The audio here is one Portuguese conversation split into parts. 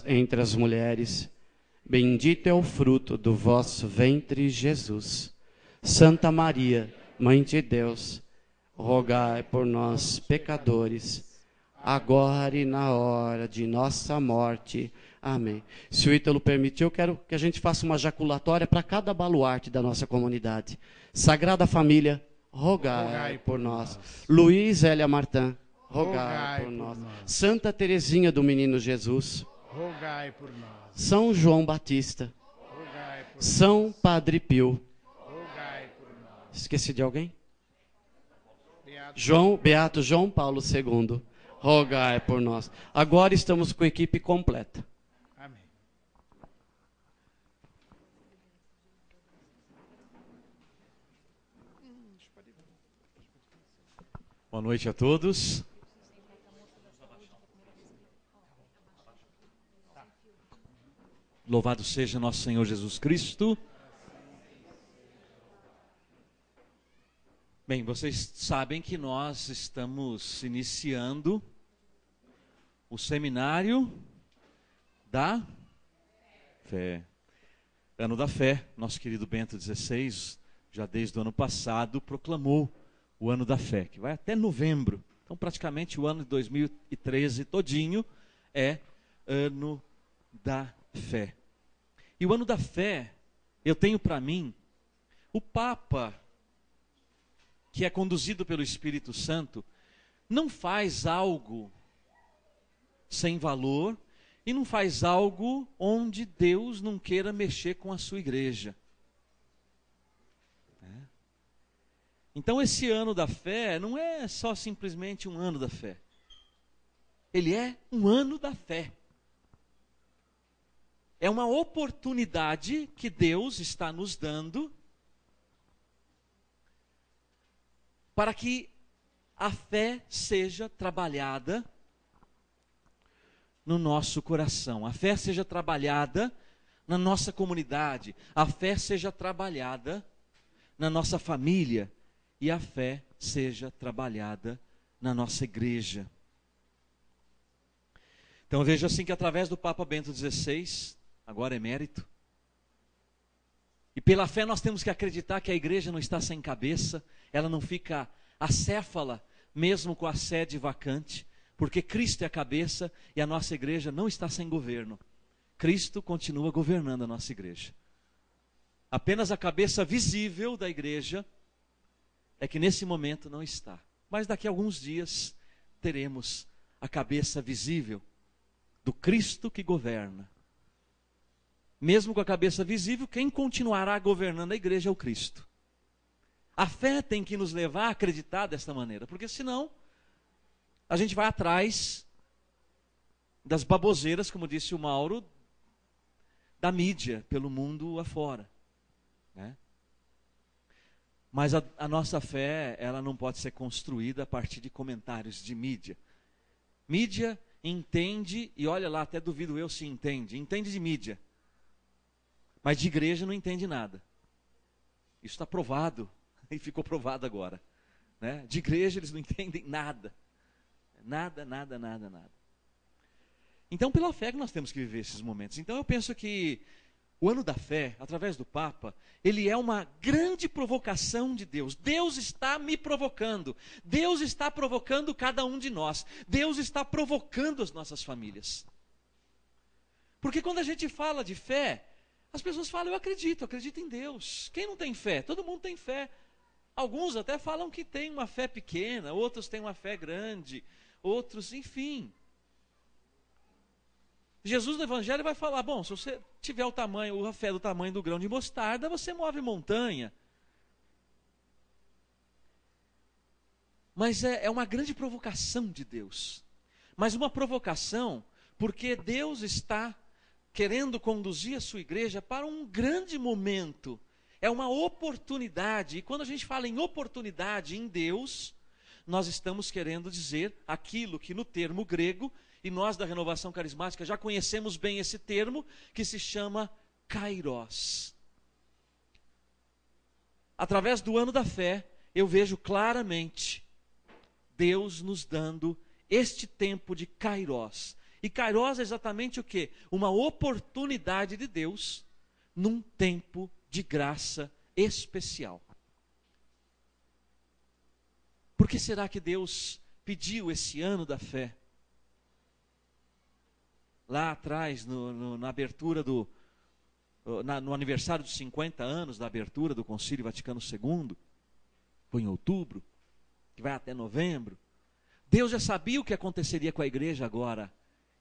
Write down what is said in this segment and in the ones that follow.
vós entre as mulheres, bendito é o fruto do vosso ventre, Jesus. Santa Maria, Mãe de Deus, rogai por nós, pecadores, agora e na hora de nossa morte. Amém. Se o Ítalo permitir, eu quero que a gente faça uma jaculatória para cada baluarte da nossa comunidade. Sagrada Família, rogai por nós. Luiz Hélia Martã, rogai por nós. Santa Teresinha do Menino Jesus, rogai por nós. São João Batista, Rogai por São Padre Pio. rogai por nós. Esqueci de alguém? Beato Beato João Paulo II, rogai por nós. Agora estamos com a equipe completa. Amém. Boa noite a todos. Louvado seja nosso Senhor Jesus Cristo. Bem, vocês sabem que nós estamos iniciando o seminário da fé. Ano da Fé. Nosso querido Bento XVI, já desde o ano passado, proclamou o Ano da Fé, que vai até novembro. Então, praticamente o ano de 2013 todinho é Ano da Fé. E o Ano da Fé, eu tenho para mim, o Papa, que é conduzido pelo Espírito Santo, não faz algo sem valor e não faz algo onde Deus não queira mexer com a sua igreja. Então esse ano da fé não é só simplesmente um ano da fé. Ele é um ano da fé. É uma oportunidade que Deus está nos dando para que a fé seja trabalhada no nosso coração. A fé seja trabalhada na nossa comunidade. A fé seja trabalhada na nossa família. E a fé seja trabalhada na nossa igreja. Então eu vejo assim que através do Papa Bento XVI, agora emérito, e pela fé nós temos que acreditar que a igreja não está sem cabeça, ela não fica acéfala, mesmo com a sede vacante, porque Cristo é a cabeça e a nossa igreja não está sem governo. Cristo continua governando a nossa igreja. Apenas a cabeça visível da igreja é que nesse momento não está. Mas daqui a alguns dias teremos a cabeça visível do Cristo que governa. Mesmo com a cabeça visível, quem continuará governando a igreja é o Cristo. A fé tem que nos levar a acreditar desta maneira, porque senão a gente vai atrás das baboseiras, como disse o Mauro, da mídia pelo mundo afora, né? Mas a nossa fé, ela não pode ser construída a partir de comentários de mídia. Mídia entende, e olha lá, até duvido eu se entende de mídia. Mas de igreja não entende nada. Isso está provado, e ficou provado agora, né? De igreja eles não entendem nada. Nada. Então pela fé que nós temos que viver esses momentos. Então eu penso que o ano da fé, através do Papa, ele é uma grande provocação de Deus. Deus está me provocando. Deus está provocando cada um de nós. Deus está provocando as nossas famílias. Porque quando a gente fala de fé, as pessoas falam, eu acredito em Deus. Quem não tem fé? Todo mundo tem fé. Alguns até falam que tem uma fé pequena, outros têm uma fé grande, outros, enfim. Jesus no Evangelho vai falar, bom, se você tiver a fé do tamanho do grão de mostarda, você move montanha. Mas é uma grande provocação de Deus. Mas uma provocação porque Deus está querendo conduzir a sua igreja para um grande momento. É uma oportunidade. E quando a gente fala em oportunidade em Deus, nós estamos querendo dizer aquilo que no termo grego, e nós da Renovação Carismática já conhecemos bem esse termo, que se chama Kairos. Através do ano da fé, eu vejo claramente Deus nos dando este tempo de Kairos, E Kairos é exatamente o quê? Uma oportunidade de Deus num tempo de graça especial. Por que será que Deus pediu esse ano da fé? Lá atrás, na abertura no aniversário dos 50 anos da abertura do Concílio Vaticano II, foi em outubro, que vai até novembro, Deus já sabia o que aconteceria com a igreja agora,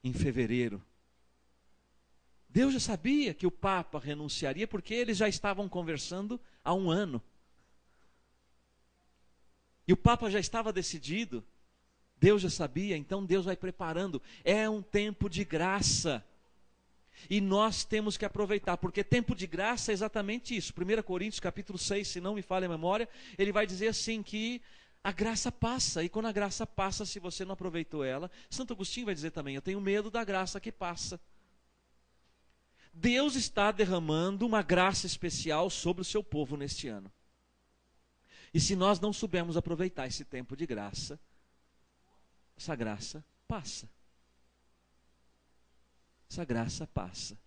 em fevereiro. Deus já sabia que o Papa renunciaria, porque eles já estavam conversando há um ano. E o Papa já estava decidido, Deus já sabia, então Deus vai preparando. É um tempo de graça. E nós temos que aproveitar, porque tempo de graça é exatamente isso. 1 Coríntios capítulo 6, se não me falha a memória, ele vai dizer assim que a graça passa, e quando a graça passa, se você não aproveitou ela, Santo Agostinho vai dizer também, eu tenho medo da graça que passa. Deus está derramando uma graça especial sobre o seu povo neste ano. E se nós não soubermos aproveitar esse tempo de graça, essa graça passa. Essa graça passa.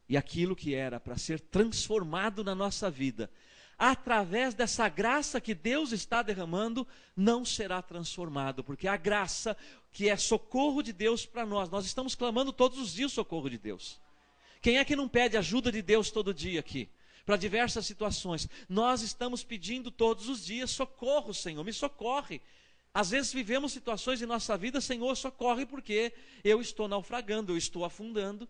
E aquilo que era para ser transformado na nossa vida, através dessa graça que Deus está derramando, não será transformado, porque a graça que é socorro de Deus para nós estamos clamando todos os dias o socorro de Deus. Quem é que não pede ajuda de Deus todo dia aqui? Para diversas situações. Nós estamos pedindo todos os dias, socorro, Senhor, me socorre. Às vezes vivemos situações em nossa vida, Senhor, socorre, porque eu estou naufragando, eu estou afundando.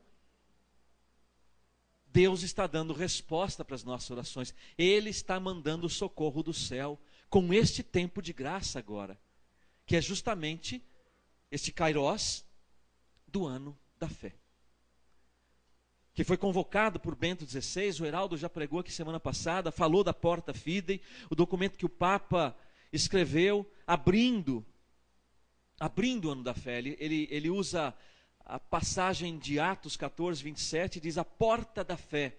Deus está dando resposta para as nossas orações. Ele está mandando o socorro do céu, com este tempo de graça agora, que é justamente este Kairos do ano da fé. Que foi convocado por Bento XVI, o Heraldo já pregou aqui semana passada, falou da Porta Fidei, o documento que o Papa escreveu, abrindo o ano da fé. Ele usa a passagem de Atos 14, 27, diz: a porta da fé,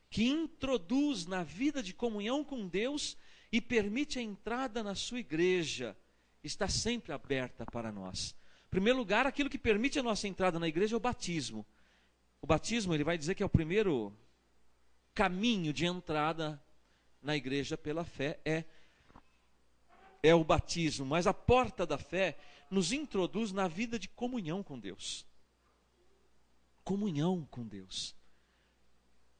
que introduz na vida de comunhão com Deus e permite a entrada na sua igreja, está sempre aberta para nós. Em primeiro lugar, aquilo que permite a nossa entrada na igreja é o batismo. O batismo, ele vai dizer que é o primeiro caminho de entrada na igreja pela fé, é o batismo. Mas a porta da fé nos introduz na vida de comunhão com Deus. Comunhão com Deus.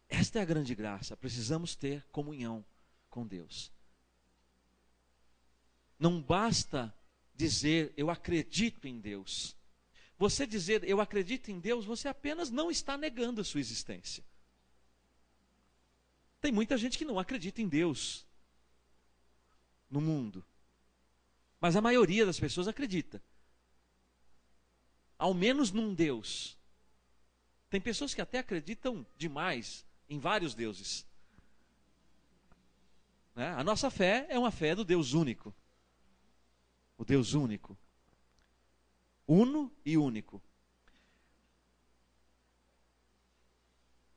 Esta é a grande graça, precisamos ter comunhão com Deus. Não basta dizer, eu acredito em Deus. Você dizer, eu acredito em Deus, você apenas não está negando a sua existência. Tem muita gente que não acredita em Deus no mundo. Mas a maioria das pessoas acredita. Ao menos num Deus. Tem pessoas que até acreditam demais em vários deuses. Né? A nossa fé é uma fé do Deus único. O Deus único. Uno e único.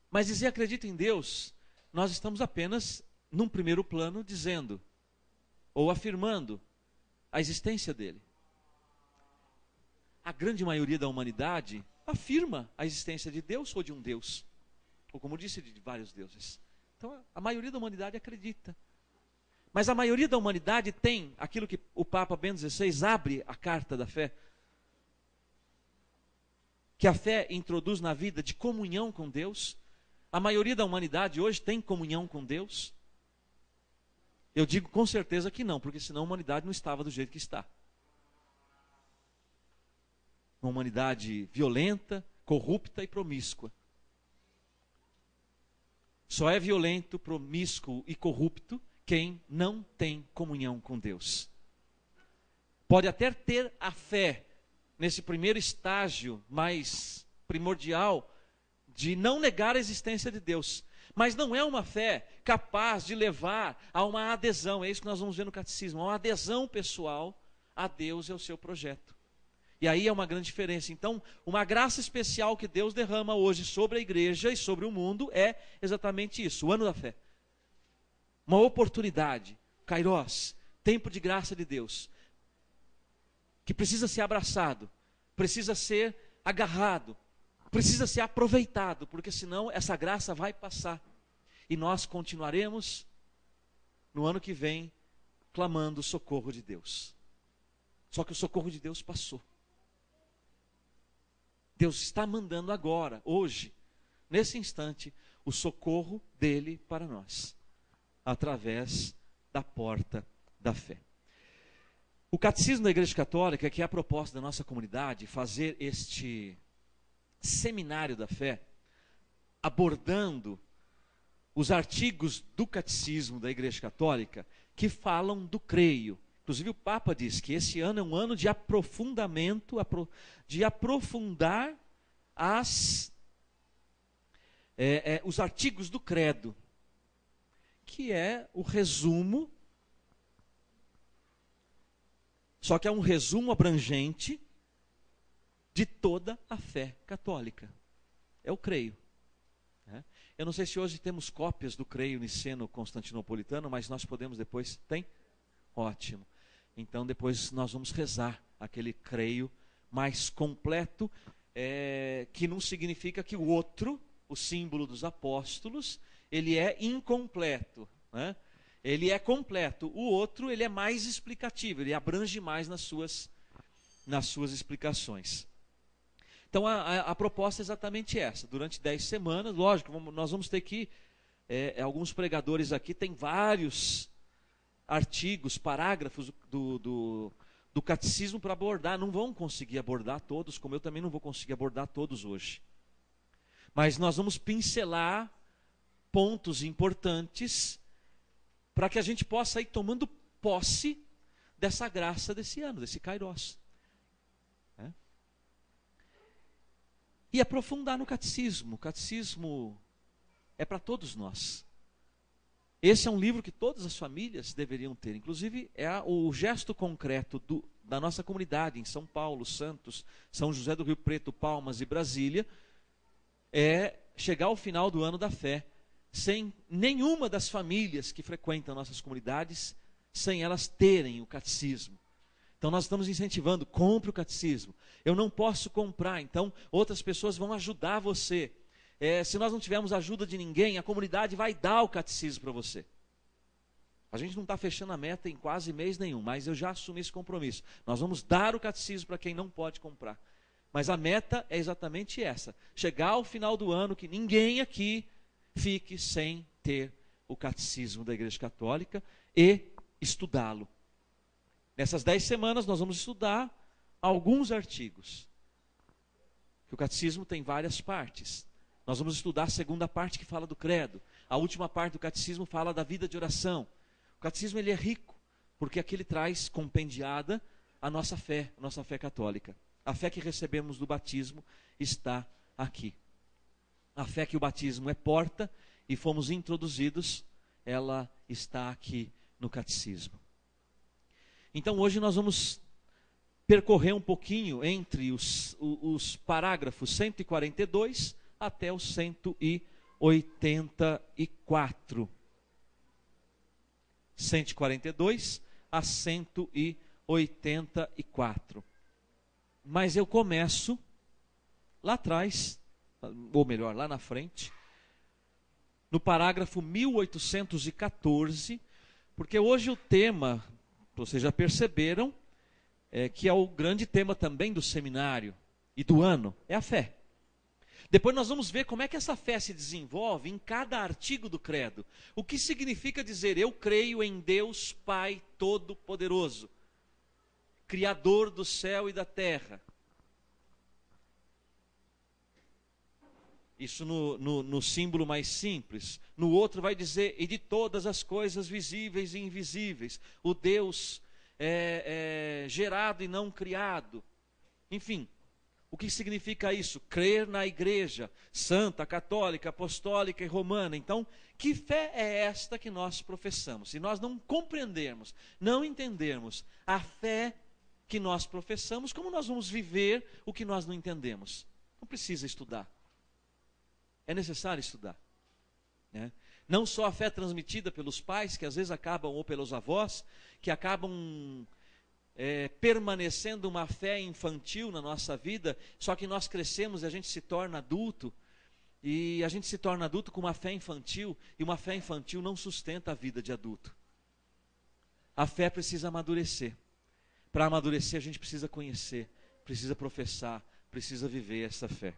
Mas dizer acredito em Deus, nós estamos apenas, num primeiro plano, dizendo, ou afirmando, a existência dele. A grande maioria da humanidade afirma a existência de Deus ou de um Deus. Ou como disse, de vários deuses. Então a maioria da humanidade acredita. Mas a maioria da humanidade tem aquilo que o Papa Bento XVI abre a carta da fé, que a fé introduz na vida de comunhão com Deus. A maioria da humanidade hoje tem comunhão com Deus? Eu digo com certeza que não, porque senão a humanidade não estava do jeito que está. Uma humanidade violenta, corrupta e promíscua. Só é violento, promíscuo e corrupto quem não tem comunhão com Deus. Pode até ter a fé nesse primeiro estágio mais primordial de não negar a existência de Deus, mas não é uma fé capaz de levar a uma adesão, é isso que nós vamos ver no catecismo, a uma adesão pessoal a Deus e ao seu projeto. E aí é uma grande diferença. Então, uma graça especial que Deus derrama hoje sobre a igreja e sobre o mundo é exatamente isso, o ano da fé. Uma oportunidade, Kairos, tempo de graça de Deus, que precisa ser abraçado, precisa ser agarrado, precisa ser aproveitado, porque senão essa graça vai passar. E nós continuaremos no ano que vem clamando o socorro de Deus. Só que o socorro de Deus passou. Deus está mandando agora, hoje, nesse instante, o socorro dele para nós, através da porta da fé. O Catecismo da Igreja Católica, que é a proposta da nossa comunidade, fazer este seminário da fé, abordando os artigos do Catecismo da Igreja Católica, que falam do creio. Inclusive o Papa diz que esse ano é um ano de aprofundamento, de aprofundar os artigos do credo, que é o resumo, só que é um resumo abrangente de toda a fé católica. É o creio. Eu não sei se hoje temos cópias do creio niceno-constantinopolitano, mas nós podemos depois. Tem? Ótimo. Então depois nós vamos rezar aquele creio mais completo, que não significa que o outro, o símbolo dos apóstolos, ele é incompleto, né? Ele é completo. O outro, ele é mais explicativo, ele abrange mais nas suas explicações. Então a proposta é exatamente essa. Durante 10 semanas, lógico, nós vamos ter que, alguns pregadores aqui têm vários artigos, parágrafos do catecismo para abordar. Não vão conseguir abordar todos, como eu também não vou conseguir abordar todos hoje. Mas nós vamos pincelar pontos importantes para que a gente possa ir tomando posse dessa graça desse ano, desse Kairos. E aprofundar no catecismo. O catecismo é para todos nós. Esse é um livro que todas as famílias deveriam ter. Inclusive, o gesto concreto da nossa comunidade em São Paulo, Santos, São José do Rio Preto, Palmas e Brasília, é chegar ao final do ano da fé, sem nenhuma das famílias que frequentam nossas comunidades, sem elas terem o catecismo. Então nós estamos incentivando, compre o catecismo. Eu não posso comprar, então outras pessoas vão ajudar você. Se nós não tivermos ajuda de ninguém, a comunidade vai dar o catecismo para você. A gente não está fechando a meta em quase mês nenhum, mas eu já assumi esse compromisso. Nós vamos dar o catecismo para quem não pode comprar. Mas a meta é exatamente essa: chegar ao final do ano que ninguém aqui fique sem ter o catecismo da Igreja Católica e estudá-lo. Nessas 10 semanas nós vamos estudar alguns artigos. Que o catecismo tem várias partes. Nós vamos estudar a segunda parte, que fala do credo. A última parte do catecismo fala da vida de oração. O catecismo, ele é rico, porque aqui ele traz compendiada a nossa fé católica. A fé que recebemos do batismo está aqui. A fé que o batismo é porta e fomos introduzidos, ela está aqui no catecismo. Então hoje nós vamos percorrer um pouquinho entre os parágrafos 142 até o 184. 142 a 184. Mas eu começo lá atrás, ou melhor, lá na frente, no parágrafo 1814, porque hoje o tema, vocês já perceberam, que é o grande tema também do seminário e do ano, é a fé. Depois nós vamos ver como é que essa fé se desenvolve em cada artigo do credo. O que significa dizer: eu creio em Deus Pai Todo-Poderoso, Criador do céu e da terra. Isso no símbolo mais simples. No outro vai dizer: e de todas as coisas visíveis e invisíveis. O Deus gerado e não criado. Enfim, o que significa isso? Crer na igreja santa, católica, apostólica e romana. Então, que fé é esta que nós professamos? Se nós não compreendermos, não entendermos a fé que nós professamos, como nós vamos viver o que nós não entendemos? Não precisa estudar. É necessário estudar, né? Não só a fé transmitida pelos pais, que às vezes acabam, ou pelos avós, que acabam permanecendo uma fé infantil na nossa vida, só que nós crescemos e a gente se torna adulto, e a gente se torna adulto com uma fé infantil, e uma fé infantil não sustenta a vida de adulto. A fé precisa amadurecer. Para amadurecer a gente precisa conhecer, precisa professar, precisa viver essa fé.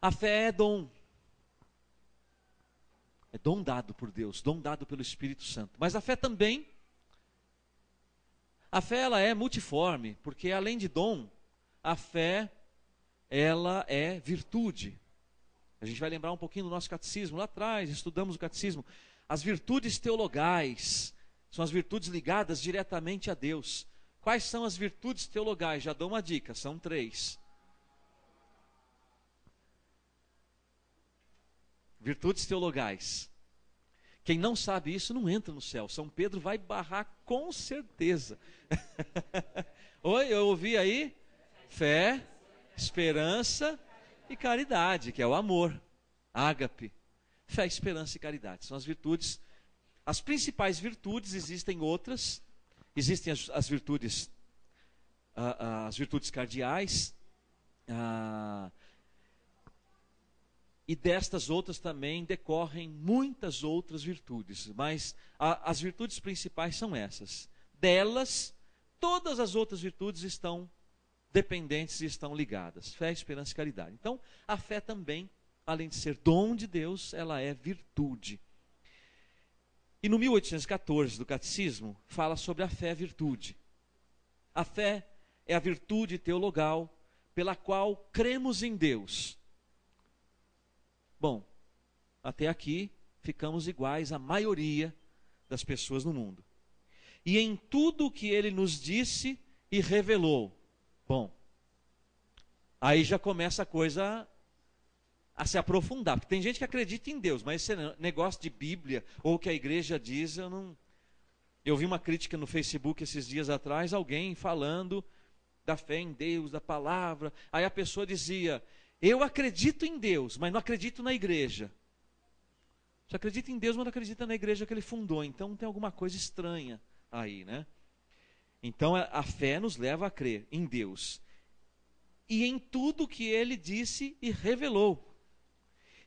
A fé é dom. É dom dado por Deus, dom dado pelo Espírito Santo. Mas a fé também, a fé ela é multiforme, porque além de dom, a fé ela é virtude. A gente vai lembrar um pouquinho do nosso catecismo, lá atrás estudamos o catecismo. As virtudes teologais são as virtudes ligadas diretamente a Deus. Quais são as virtudes teologais? Já dou uma dica, são 3. Virtudes teologais. Quem não sabe isso não entra no céu. São Pedro vai barrar com certeza. Oi, eu ouvi aí? Fé, esperança e caridade, que é o amor. Ágape. Fé, esperança e caridade. São as virtudes. As principais virtudes, existem outras. Existem as virtudes cardeais. E destas outras também decorrem muitas outras virtudes, mas as virtudes principais são essas. Delas, todas as outras virtudes estão dependentes e estão ligadas. Fé, esperança e caridade. Então, a fé também, além de ser dom de Deus, ela é virtude. E no 1814 do Catecismo, fala sobre a fé virtude. A fé é a virtude teologal pela qual cremos em Deus. Bom, até aqui ficamos iguais à maioria das pessoas no mundo. E em tudo o que ele nos disse e revelou. Bom, aí já começa a coisa a se aprofundar. Porque tem gente que acredita em Deus, mas esse negócio de Bíblia, ou o que a igreja diz, eu não... Eu vi uma crítica no Facebook esses dias atrás, alguém falando da fé em Deus, da palavra. Aí a pessoa dizia... Eu acredito em Deus, mas não acredito na igreja. Você acredita em Deus, mas não acredita na igreja que ele fundou. Então tem alguma coisa estranha aí, né? Então a fé nos leva a crer em Deus. E em tudo que ele disse e revelou.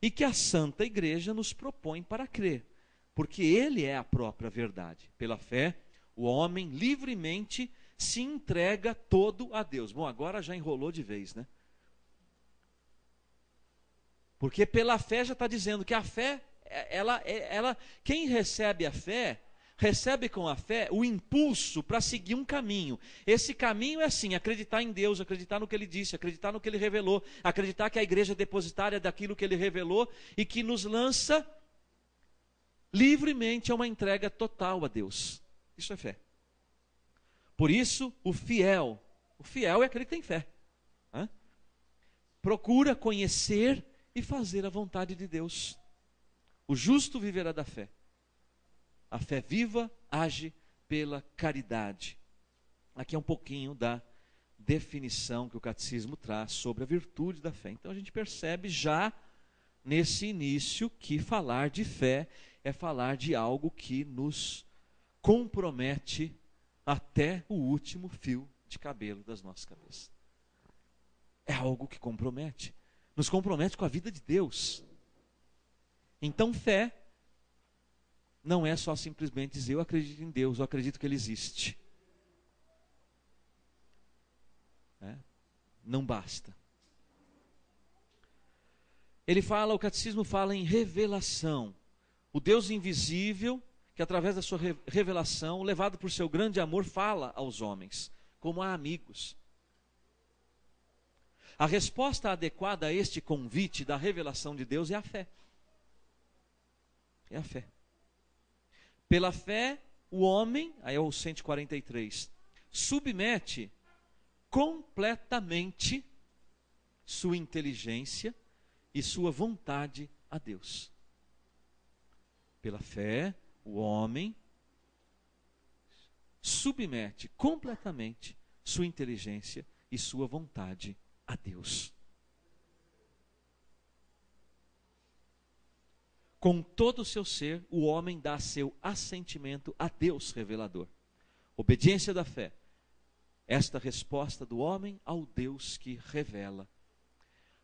E que a Santa Igreja nos propõe para crer. Porque ele é a própria verdade. Pela fé, o homem livremente se entrega todo a Deus. Bom, agora já enrolou de vez, né? Porque pela fé já está dizendo que a fé, quem recebe a fé, recebe com a fé o impulso para seguir um caminho. Esse caminho é assim, acreditar em Deus, acreditar no que ele disse, acreditar no que ele revelou, acreditar que a igreja é depositária daquilo que ele revelou e que nos lança livremente a uma entrega total a Deus. Isso é fé. Por isso, o fiel é aquele que tem fé. Procura conhecer e fazer a vontade de Deus. O justo viverá da fé. A fé viva age pela caridade. Aqui é um pouquinho da definição que o catecismo traz sobre a virtude da fé. Então a gente percebe já nesse início que falar de fé é falar de algo que nos compromete até o último fio de cabelo das nossas cabeças. É algo que compromete. Nos compromete com a vida de Deus. Então fé não é só simplesmente dizer eu acredito em Deus, eu acredito que Ele existe. Não basta. O catecismo fala em revelação. O Deus invisível, que através da sua revelação, levado por seu grande amor, fala aos homens, como a amigos. A resposta adequada a este convite da revelação de Deus é a fé. É a fé. Pela fé, o homem, aí é o 143, submete completamente sua inteligência e sua vontade a Deus. Pela fé, o homem submete completamente sua inteligência e sua vontade a Deus. Com todo o seu ser, o homem dá seu assentimento a Deus revelador. Obediência da fé. Esta resposta do homem ao Deus que revela.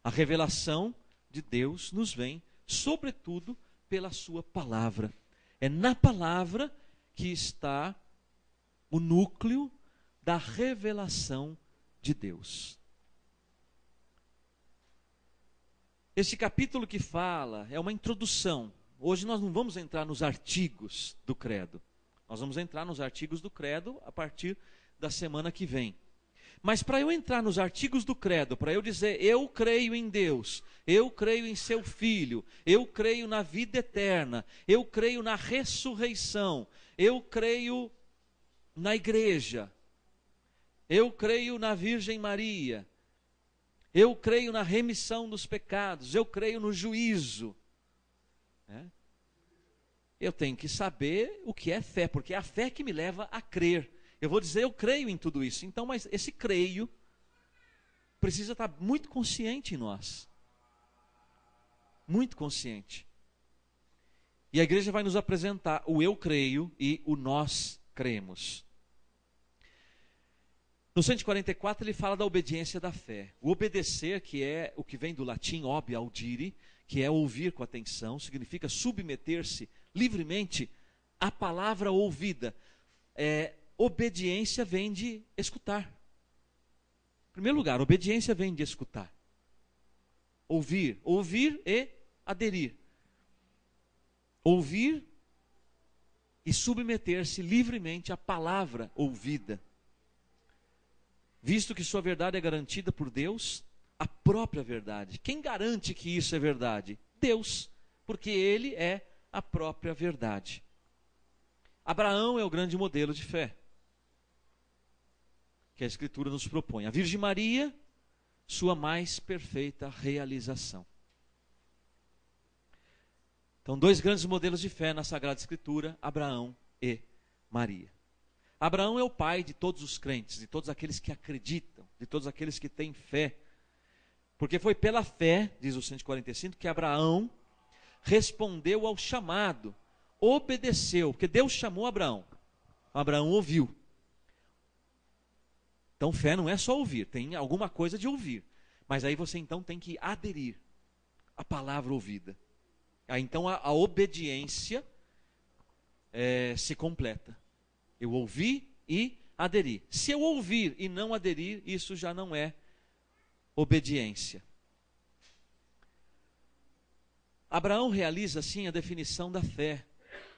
A revelação de Deus nos vem, sobretudo, pela sua palavra. É na palavra que está o núcleo da revelação de Deus. Este capítulo que fala é uma introdução. Hoje nós não vamos entrar nos artigos do credo. Nós vamos entrar nos artigos do credo a partir da semana que vem. Mas para eu entrar nos artigos do credo, para eu dizer eu creio em Deus, eu creio em seu Filho, eu creio na vida eterna, eu creio na ressurreição, eu creio na igreja, eu creio na Virgem Maria, eu creio na remissão dos pecados, eu creio no juízo. Eu tenho que saber o que é fé, porque é a fé que me leva a crer. Eu vou dizer, eu creio em tudo isso. Então, mas esse creio precisa estar muito consciente em nós. Muito consciente. E a igreja vai nos apresentar o eu creio e o nós cremos. No 144 ele fala da obediência da fé. O obedecer, que é o que vem do latim ob audire, que é ouvir com atenção, significa submeter-se livremente à palavra ouvida. Obediência vem de escutar. Em primeiro lugar, obediência vem de escutar. Ouvir e aderir. Ouvir e submeter-se livremente à palavra ouvida. Visto que sua verdade é garantida por Deus, a própria verdade. Quem garante que isso é verdade? Deus, porque Ele é a própria verdade. Abraão é o grande modelo de fé que a Escritura nos propõe. A Virgem Maria, sua mais perfeita realização. Então, dois grandes modelos de fé na Sagrada Escritura, Abraão e Maria. Abraão é o pai de todos os crentes, de todos aqueles que acreditam, de todos aqueles que têm fé. Porque foi pela fé, diz o 145, que Abraão respondeu ao chamado, obedeceu, porque Deus chamou Abraão. Abraão ouviu. Então fé não é só ouvir, tem alguma coisa de ouvir. Mas aí você então tem que aderir à palavra ouvida. Aí então a obediência se completa. Eu ouvi e aderi. Se eu ouvir e não aderir, isso já não é obediência. Abraão realiza assim a definição da fé,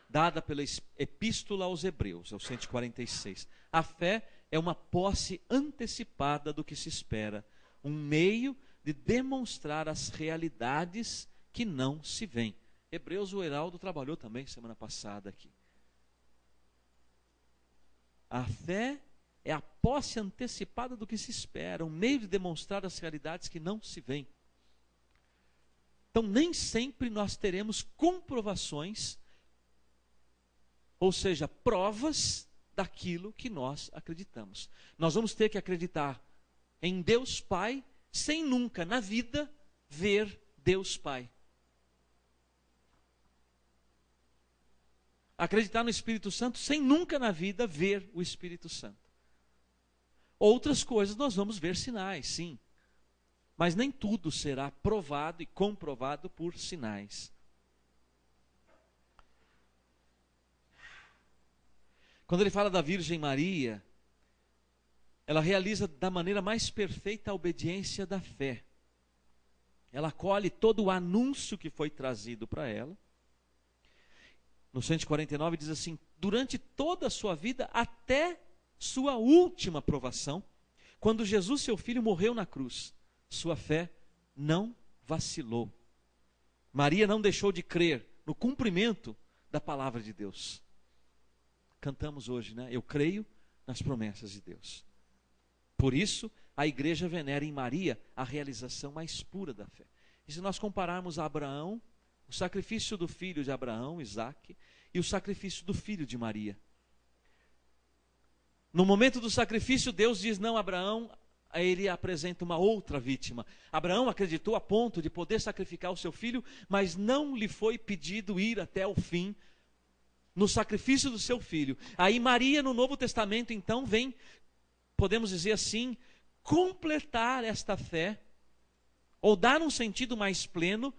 dada pela Epístola aos Hebreus, é o 146. A fé é uma posse antecipada do que se espera, um meio de demonstrar as realidades que não se veem. Hebreus, o Heraldo trabalhou também semana passada aqui. A fé é a posse antecipada do que se espera, um meio de demonstrar as realidades que não se veem. Então, nem sempre nós teremos comprovações, ou seja, provas daquilo que nós acreditamos. Nós vamos ter que acreditar em Deus Pai, sem nunca na vida ver Deus Pai. Acreditar no Espírito Santo sem nunca na vida ver o Espírito Santo. Outras coisas nós vamos ver sinais, sim. Mas nem tudo será provado e comprovado por sinais. Quando ele fala da Virgem Maria, ela realiza da maneira mais perfeita a obediência da fé. Ela acolhe todo o anúncio que foi trazido para ela. No 149 diz assim: durante toda a sua vida, até sua última provação, quando Jesus, seu filho, morreu na cruz, sua fé não vacilou. Maria não deixou de crer no cumprimento da palavra de Deus. Cantamos hoje, né? Eu creio nas promessas de Deus. Por isso, a igreja venera em Maria a realização mais pura da fé. E se nós compararmos a Abraão, o sacrifício do filho de Abraão, Isaque, e o sacrifício do filho de Maria. No momento do sacrifício, Deus diz não a Abraão, aí ele apresenta uma outra vítima. Abraão acreditou a ponto de poder sacrificar o seu filho, mas não lhe foi pedido ir até o fim no sacrifício do seu filho. Aí Maria, no Novo Testamento, então, vem, podemos dizer assim, completar esta fé, ou dar um sentido mais pleno,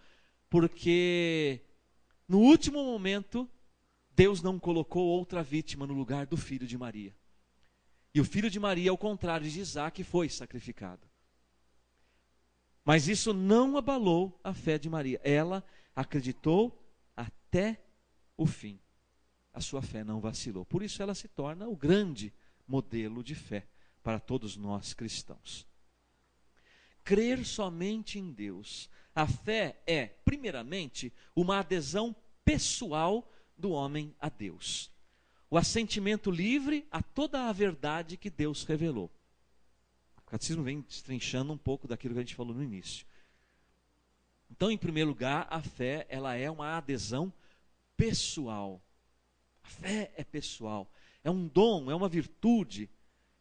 porque no último momento, Deus não colocou outra vítima no lugar do filho de Maria. E o filho de Maria, ao contrário de Isaac, foi sacrificado. Mas isso não abalou a fé de Maria. Ela acreditou até o fim. A sua fé não vacilou. Por isso ela se torna o grande modelo de fé para todos nós cristãos. Crer somente em Deus. A fé é, primeiramente, uma adesão pessoal do homem a Deus. O assentimento livre a toda a verdade que Deus revelou. O catecismo vem destrinchando um pouco daquilo que a gente falou no início. Então, em primeiro lugar, a fé, ela é uma adesão pessoal. A fé é pessoal. É um dom, é uma virtude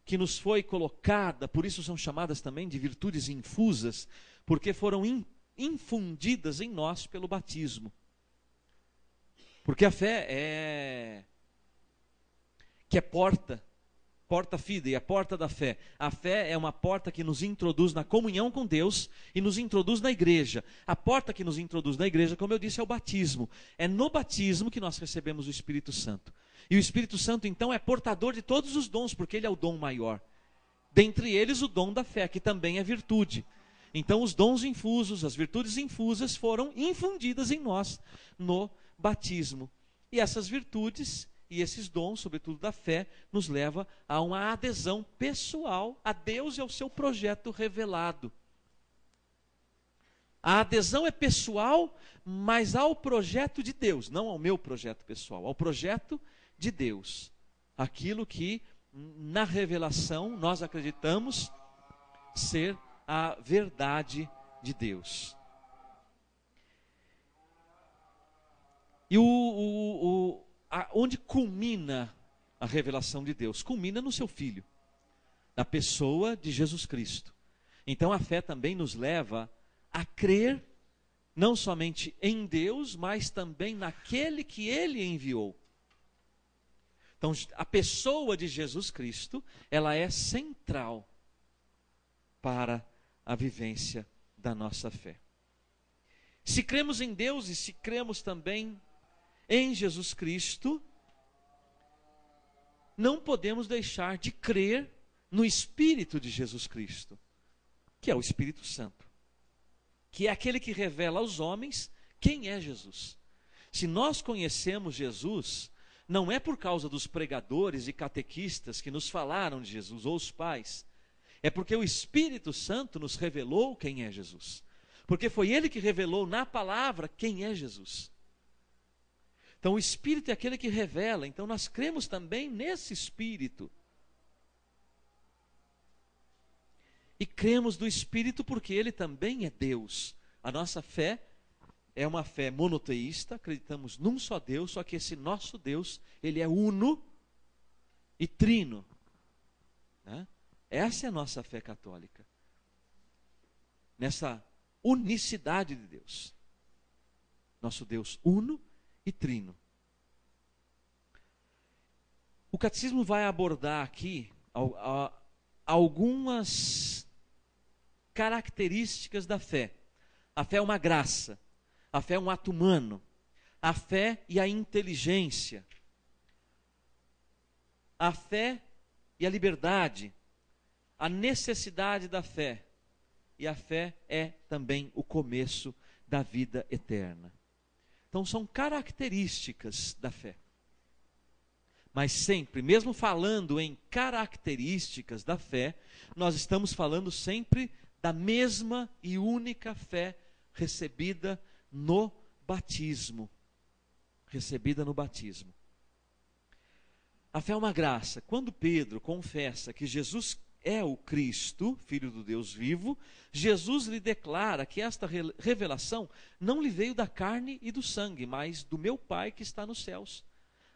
que nos foi colocada, por isso são chamadas também de virtudes infusas, porque foram infundidas em nós pelo batismo. Porque a fé é porta fidei, a porta da fé. A fé é uma porta que nos introduz na comunhão com Deus e nos introduz na igreja. A porta que nos introduz na igreja, como eu disse, é o batismo. É no batismo que nós recebemos o Espírito Santo. E o Espírito Santo, então, é portador de todos os dons, porque ele é o dom maior. Dentre eles, o dom da fé, que também é virtude. Então, os dons infusos, as virtudes infusas foram infundidas em nós no batismo. E essas virtudes e esses dons, sobretudo da fé, nos leva a uma adesão pessoal a Deus e ao seu projeto revelado. A adesão é pessoal, mas ao projeto de Deus, não ao meu projeto pessoal, ao projeto de Deus. Aquilo que na revelação nós acreditamos ser a verdade de Deus. E onde culmina a revelação de Deus? Culmina no seu Filho, na pessoa de Jesus Cristo. Então a fé também nos leva a crer não somente em Deus, mas também naquele que Ele enviou. Então a pessoa de Jesus Cristo, ela é central para a vivência da nossa fé. Se cremos em Deus e se cremos também em Jesus Cristo, não podemos deixar de crer no Espírito de Jesus Cristo, que é o Espírito Santo, que é aquele que revela aos homens quem é Jesus. Se nós conhecemos Jesus, não é por causa dos pregadores e catequistas que nos falaram de Jesus, ou os pais, é porque o Espírito Santo nos revelou quem é Jesus, porque foi Ele que revelou na palavra quem é Jesus. Então o Espírito é aquele que revela, então nós cremos também nesse Espírito. E cremos no Espírito porque Ele também é Deus. A nossa fé é uma fé monoteísta, acreditamos num só Deus, só que esse nosso Deus, Ele é uno e trino. Né? Essa é a nossa fé católica. Nessa unicidade de Deus. Nosso Deus uno e trino. O catecismo vai abordar aqui algumas características da fé. A fé é uma graça, a fé é um ato humano, a fé e a inteligência, a fé e a liberdade, a necessidade da fé, e a fé é também o começo da vida eterna. Então são características da fé. Mas sempre, mesmo falando em características da fé, nós estamos falando sempre da mesma e única fé recebida no batismo. Recebida no batismo. A fé é uma graça. Quando Pedro confessa que Jesus é o Cristo, Filho do Deus vivo, Jesus lhe declara que esta revelação não lhe veio da carne e do sangue, mas do meu Pai que está nos céus.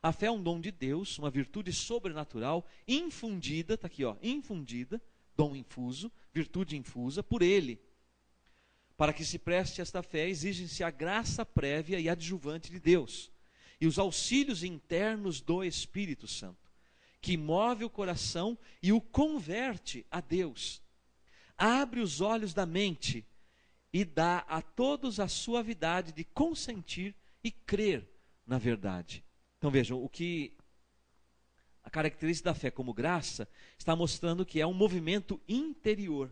A fé é um dom de Deus, uma virtude sobrenatural, infundida, está aqui, ó, infundida, dom infuso, virtude infusa por Ele. Para que se preste esta fé, exige-se a graça prévia e adjuvante de Deus. e os auxílios internos do Espírito Santo, que move o coração e o converte a Deus. Abre os olhos da mente e dá a todos a suavidade de consentir e crer na verdade. Então vejam, a característica da fé como graça está mostrando que é um movimento interior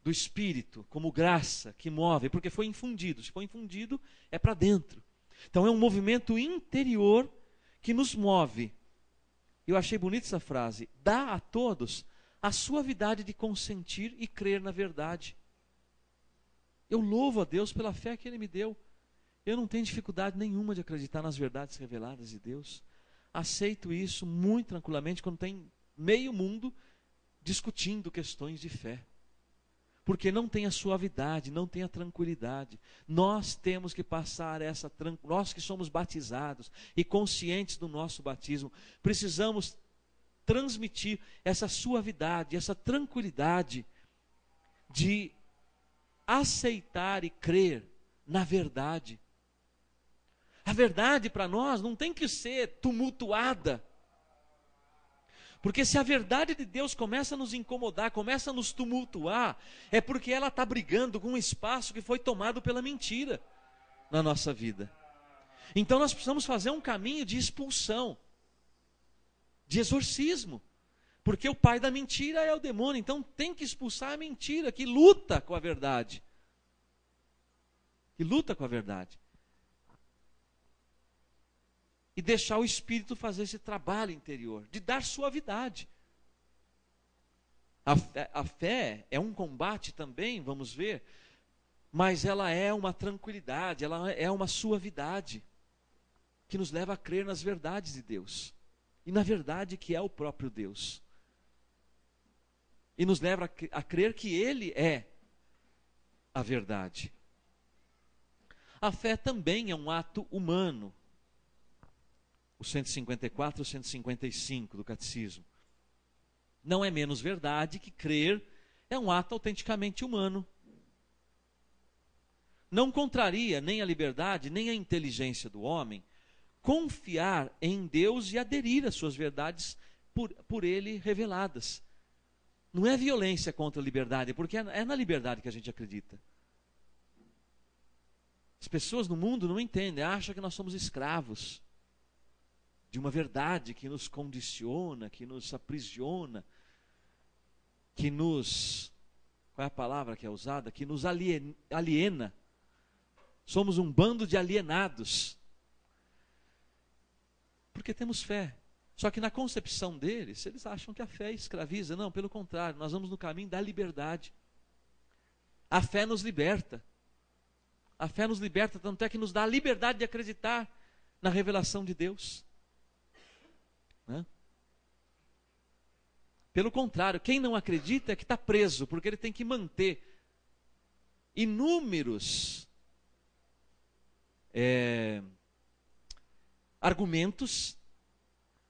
do Espírito, como graça que move, porque foi infundido. Se foi infundido, é para dentro. Então é um movimento interior que nos move. Eu achei bonita essa frase: dá a todos a suavidade de consentir e crer na verdade. Eu louvo a Deus pela fé que Ele me deu. Eu não tenho dificuldade nenhuma de acreditar nas verdades reveladas de Deus. Aceito isso muito tranquilamente quando tem meio mundo discutindo questões de fé. Porque não tem a suavidade, não tem a tranquilidade. Nós temos que passar essa tranquilidade. Nós que somos batizados e conscientes do nosso batismo, precisamos transmitir essa suavidade, essa tranquilidade de aceitar e crer na verdade. A verdade para nós não tem que ser tumultuada. Porque se a verdade de Deus começa a nos incomodar, começa a nos tumultuar, é porque ela está brigando com um espaço que foi tomado pela mentira na nossa vida. Então nós precisamos fazer um caminho de expulsão, de exorcismo. Porque o pai da mentira é o demônio, então tem que expulsar a mentira que luta com a verdade. Que luta com a verdade. E deixar o Espírito fazer esse trabalho interior, de dar suavidade. A fé é um combate também, vamos ver, mas ela é uma tranquilidade, ela é uma suavidade, que nos leva a crer nas verdades de Deus, e na verdade que é o próprio Deus. E nos leva a crer que Ele é a verdade. A fé também é um ato humano. O 154 e o 155 do Catecismo. Não é menos verdade que crer é um ato autenticamente humano. Não contraria nem a liberdade, nem a inteligência do homem confiar em Deus e aderir às suas verdades por Ele reveladas. Não é violência contra a liberdade, porque é na liberdade que a gente acredita. As pessoas no mundo não entendem, acham que nós somos escravos de uma verdade que nos condiciona, que nos aprisiona, que nos... Qual é a palavra que é usada? Que nos aliena. Somos um bando de alienados. Porque temos fé. Só que na concepção deles, eles acham que a fé escraviza. Não, pelo contrário, nós vamos no caminho da liberdade. A fé nos liberta. A fé nos liberta, tanto é que nos dá a liberdade de acreditar na revelação de Deus. Né? Pelo contrário, quem não acredita é que está preso, porque ele tem que manter inúmeros argumentos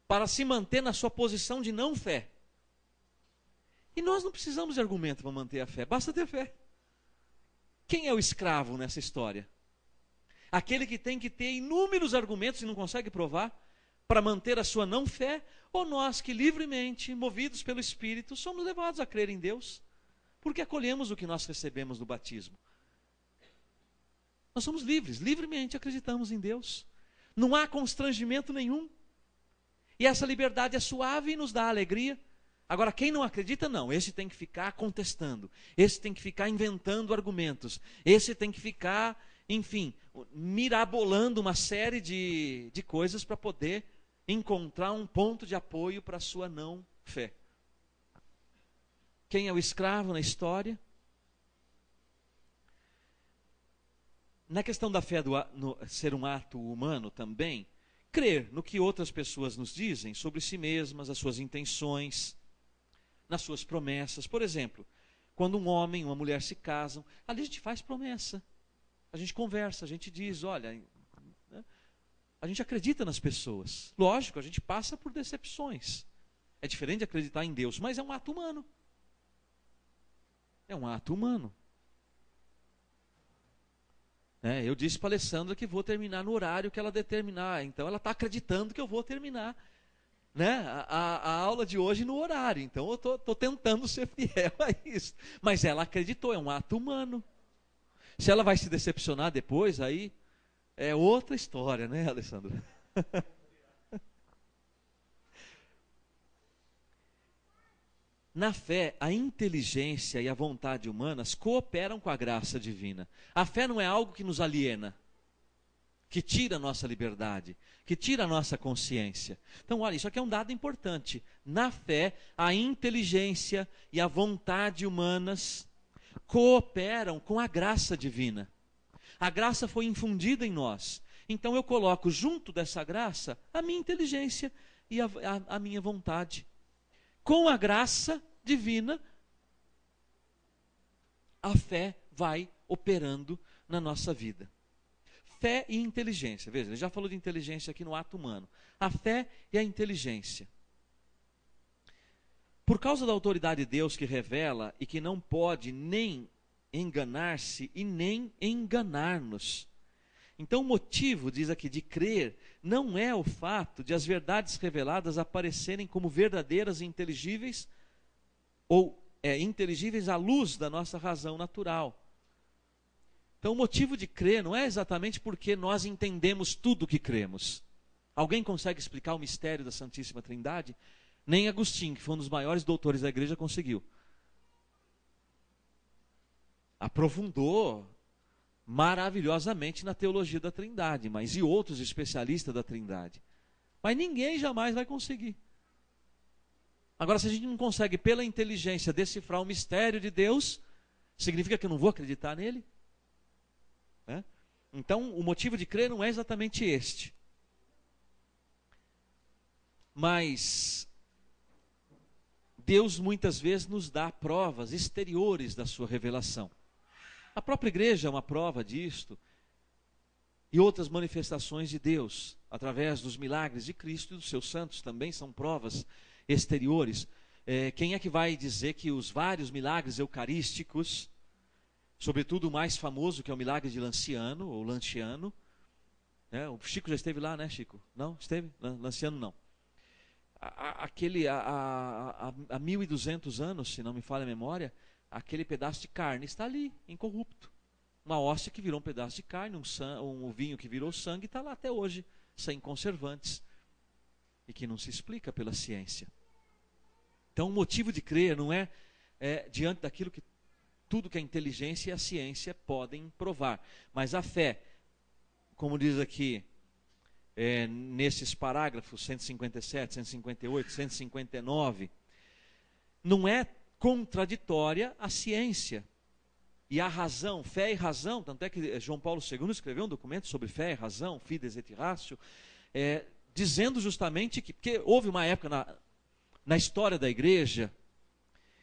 para se manter na sua posição de não fé. E nós não precisamos de argumento para manter a fé, basta ter fé. Quem é o escravo nessa história? Aquele que tem que ter inúmeros argumentos e não consegue provar para manter a sua não fé, ou nós que livremente, movidos pelo Espírito, somos levados a crer em Deus, porque acolhemos o que nós recebemos no batismo. Nós somos livres, livremente acreditamos em Deus. Não há constrangimento nenhum. E essa liberdade é suave e nos dá alegria. Agora, quem não acredita, não. Esse tem que ficar contestando. Esse tem que ficar inventando argumentos. Esse tem que ficar, enfim, mirabolando uma série de coisas para poder encontrar um ponto de apoio para a sua não fé. Quem é o escravo na história? Na questão da fé ser um ato humano também, crer no que outras pessoas nos dizem sobre si mesmas, as suas intenções, nas suas promessas. Por exemplo, quando um homem e uma mulher se casam, ali a gente faz promessa, a gente conversa, a gente diz, olha, né? A gente acredita nas pessoas. Lógico, a gente passa por decepções. É diferente de acreditar em Deus, mas é um ato humano. É um ato humano. Eu disse para a Alessandra que vou terminar no horário que ela determinar. Então ela está acreditando que eu vou terminar, né, a aula de hoje no horário. Então eu estou tentando ser fiel a isso. Mas ela acreditou, é um ato humano. Se ela vai se decepcionar depois, aí é outra história, né, Alessandra? Na fé, a inteligência e a vontade humanas cooperam com a graça divina. A fé não é algo que nos aliena, que tira a nossa liberdade, que tira a nossa consciência. Então, olha, isso aqui é um dado importante. Na fé, a inteligência e a vontade humanas cooperam com a graça divina. A graça foi infundida em nós. Então eu coloco junto dessa graça a minha inteligência e a minha vontade. Com a graça divina, a fé vai operando na nossa vida. Fé e inteligência. Veja, ele já falou de inteligência aqui no ato humano. A fé e a inteligência. Por causa da autoridade de Deus que revela e que não pode nem enganar-se e nem enganar-nos. Então o motivo, diz aqui, de crer não é o fato de as verdades reveladas aparecerem como verdadeiras e inteligíveis, ou inteligíveis à luz da nossa razão natural. Então o motivo de crer não é exatamente porque nós entendemos tudo o que cremos. Alguém consegue explicar o mistério da Santíssima Trindade? Nem Agostinho, que foi um dos maiores doutores da igreja, conseguiu. Aprofundou maravilhosamente na teologia da Trindade, mas e outros especialistas da Trindade. Mas ninguém jamais vai conseguir. Agora, se a gente não consegue pela inteligência decifrar o mistério de Deus, significa que eu não vou acreditar nele? Então, o motivo de crer não é exatamente este. Mas Deus muitas vezes nos dá provas exteriores da sua revelação. A própria igreja é uma prova disto, e outras manifestações de Deus, através dos milagres de Cristo e dos seus santos, também são provas exteriores. Quem é que vai dizer que os vários milagres eucarísticos, sobretudo o mais famoso, que é o milagre de Lanciano, ou Lanciano, o Chico já esteve lá, né, Chico? Não? Esteve? Lanciano não. Há 1200 anos, se não me falha a memória, aquele pedaço de carne está ali, incorrupto. Uma hóstia que virou um pedaço de carne, um vinho que virou sangue, está lá até hoje, sem conservantes, e que não se explica pela ciência. Então o motivo de crer não é diante daquilo que tudo que a inteligência e a ciência podem provar, mas a fé, como diz aqui nesses parágrafos 157, 158, 159, não é contraditória à ciência e à razão. Fé e razão, tanto é que João Paulo II escreveu um documento sobre fé e razão, Fides et Ratio, dizendo justamente que, porque houve uma época na história da igreja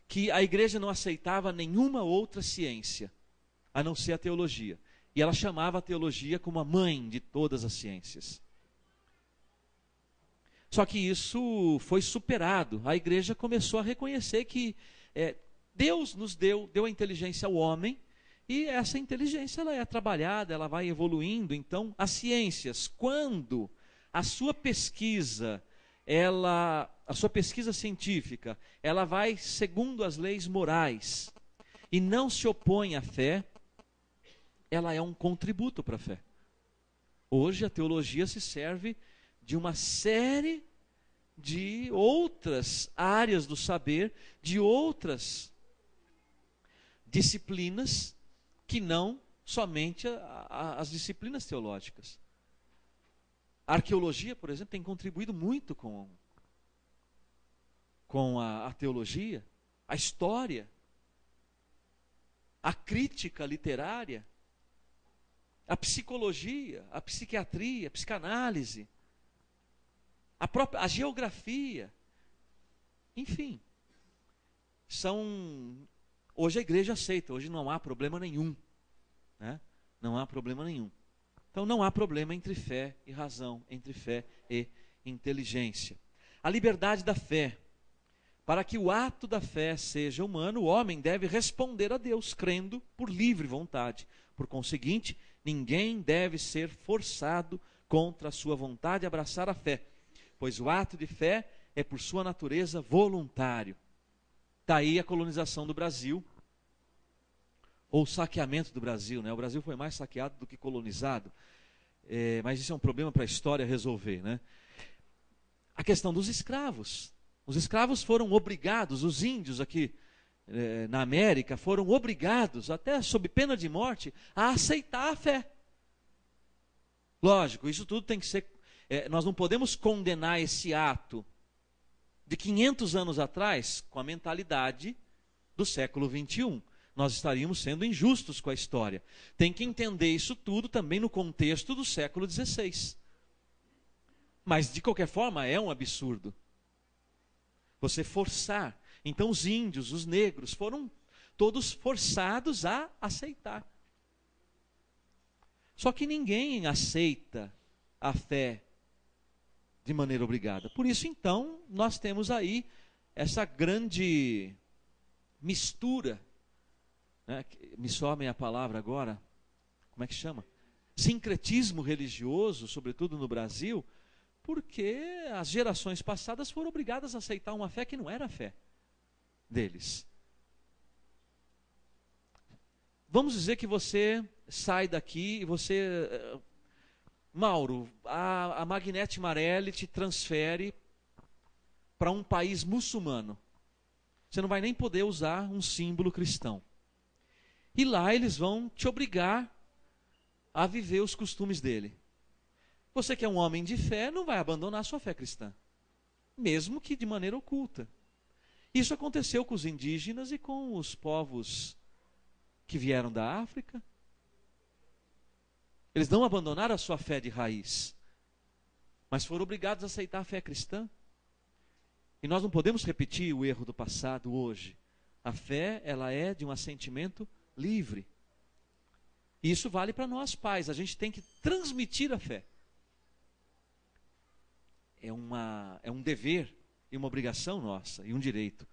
que a igreja não aceitava nenhuma outra ciência a não ser a teologia, e ela chamava a teologia como a mãe de todas as ciências. Só que isso foi superado. A igreja começou a reconhecer que Deus nos deu a inteligência ao homem, e essa inteligência ela é trabalhada, ela vai evoluindo. Então, as ciências, quando a sua pesquisa científica, ela vai segundo as leis morais e não se opõe à fé, ela é um contributo para a fé. Hoje a teologia se serve de uma série de outras áreas do saber, de outras disciplinas, que não somente as disciplinas teológicas. A arqueologia, por exemplo, tem contribuído muito com a teologia, a história, a crítica literária, a psicologia, a psiquiatria, a psicanálise, a geografia, enfim, hoje a igreja aceita, hoje não há problema nenhum, né? Não há problema nenhum. Então não há problema entre fé e razão, entre fé e inteligência. A liberdade da fé. Para que o ato da fé seja humano, o homem deve responder a Deus, crendo por livre vontade. Por conseguinte, Ninguém deve ser forçado contra a sua vontade a abraçar a fé, pois o ato de fé é por sua natureza voluntário. Está aí a colonização do Brasil, ou o saqueamento do Brasil, né? O Brasil foi mais saqueado do que colonizado, mas isso é um problema para a história resolver, né? A questão dos escravos. Os escravos foram obrigados, os índios aqui na América foram obrigados, até sob pena de morte, a aceitar a fé. Lógico, isso tudo tem que ser... nós não podemos condenar esse ato de 500 anos atrás com a mentalidade do século 21. Nós estaríamos sendo injustos com a história. Tem que entender isso tudo também no contexto do século 16. Mas, de qualquer forma, é um absurdo você forçar. Então, os índios, os negros, foram todos forçados a aceitar. Só que ninguém aceita a fé de maneira obrigada. Por isso, então, nós temos aí essa grande mistura, né? Me some a palavra agora, como é que chama? Sincretismo religioso, sobretudo no Brasil, porque as gerações passadas foram obrigadas a aceitar uma fé que não era a fé deles. Vamos dizer que você sai daqui e você... Mauro, a Magnete Marelli te transfere para um país muçulmano. Você não vai nem poder usar um símbolo cristão. E lá eles vão te obrigar a viver os costumes dele. Você que é um homem de fé, não vai abandonar a sua fé cristã, mesmo que de maneira oculta. Isso aconteceu com os indígenas e com os povos que vieram da África. Eles não abandonaram a sua fé de raiz, mas foram obrigados a aceitar a fé cristã. E nós não podemos repetir o erro do passado hoje. A fé, ela é de um assentimento livre. E isso vale para nós pais. A gente tem que transmitir a fé. É um dever e uma obrigação nossa, e um direito.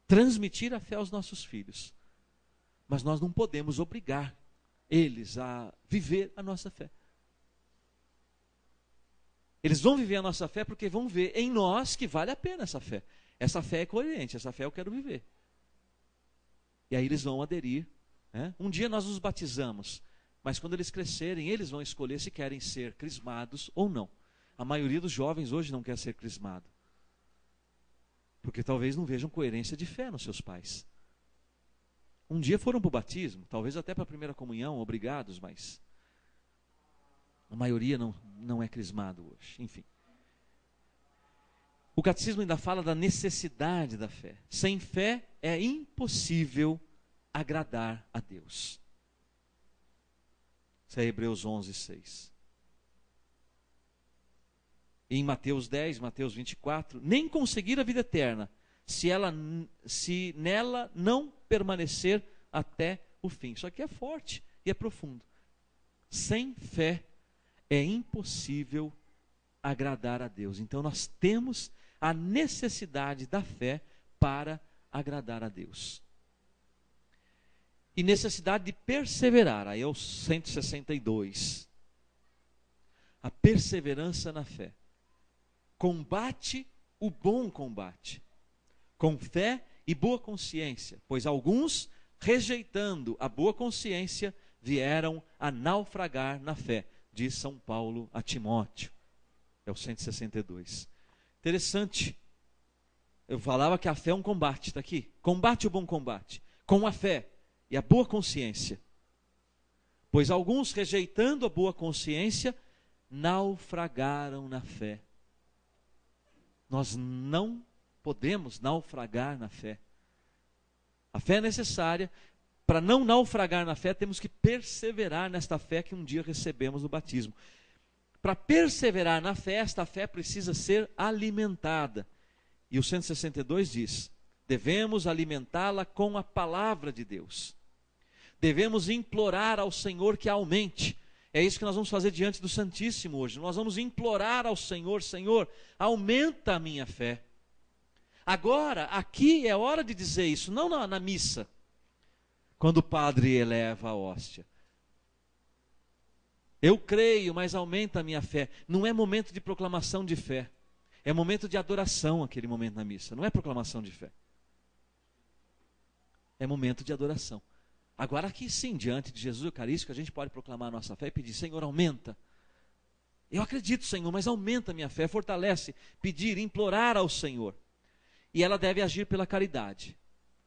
Transmitir a fé aos nossos filhos. Mas nós não podemos obrigar eles a viver a nossa fé. Eles vão viver a nossa fé porque vão ver em nós que vale a pena essa fé. Essa fé é coerente, essa fé eu quero viver. E aí eles vão aderir, né? Um dia nós os batizamos, mas quando eles crescerem, eles vão escolher se querem ser crismados ou não. A maioria dos jovens hoje não quer ser crismado, porque talvez não vejam coerência de fé nos seus pais. Um dia foram para o batismo, talvez até para a primeira comunhão, obrigados, mas a maioria não é crismado hoje. Enfim. O catecismo ainda fala da necessidade da fé. Sem fé é impossível agradar a Deus. Isso é Hebreus 11, 6. E em Mateus 10, Mateus 24, nem conseguir a vida eterna, se nela não permanecer até o fim. Isso aqui é forte e é profundo. Sem fé é impossível agradar a Deus. Então nós temos a necessidade da fé para agradar a Deus. E necessidade de perseverar. Aí é o 162. A perseverança na fé. Combate o bom combate, com fé e boa consciência, pois alguns, rejeitando a boa consciência, vieram a naufragar na fé, diz São Paulo a Timóteo. É o 162. Interessante. Eu falava que a fé é um combate, está aqui. Combate o bom combate, com a fé e a boa consciência. Pois alguns, rejeitando a boa consciência, naufragaram na fé. Nós não podemos naufragar na fé. A fé é necessária. Para não naufragar na fé, temos que perseverar nesta fé que um dia recebemos no batismo. Para perseverar na fé, esta fé precisa ser alimentada. E o 162 diz: devemos alimentá-la com a palavra de Deus. Devemos implorar ao Senhor que aumente. É isso que nós vamos fazer diante do Santíssimo hoje. Nós vamos implorar ao Senhor: Senhor, aumenta a minha fé. Agora, aqui é hora de dizer isso, não na missa, quando o padre eleva a hóstia. Eu creio, mas aumenta a minha fé. Não é momento de proclamação de fé. É momento de adoração aquele momento na missa. Não é proclamação de fé. É momento de adoração. Agora aqui sim, diante de Jesus Eucarístico, a gente pode proclamar a nossa fé e pedir: Senhor, aumenta. Eu acredito, Senhor, mas aumenta a minha fé, fortalece, pedir, implorar ao Senhor. E ela deve agir pela caridade.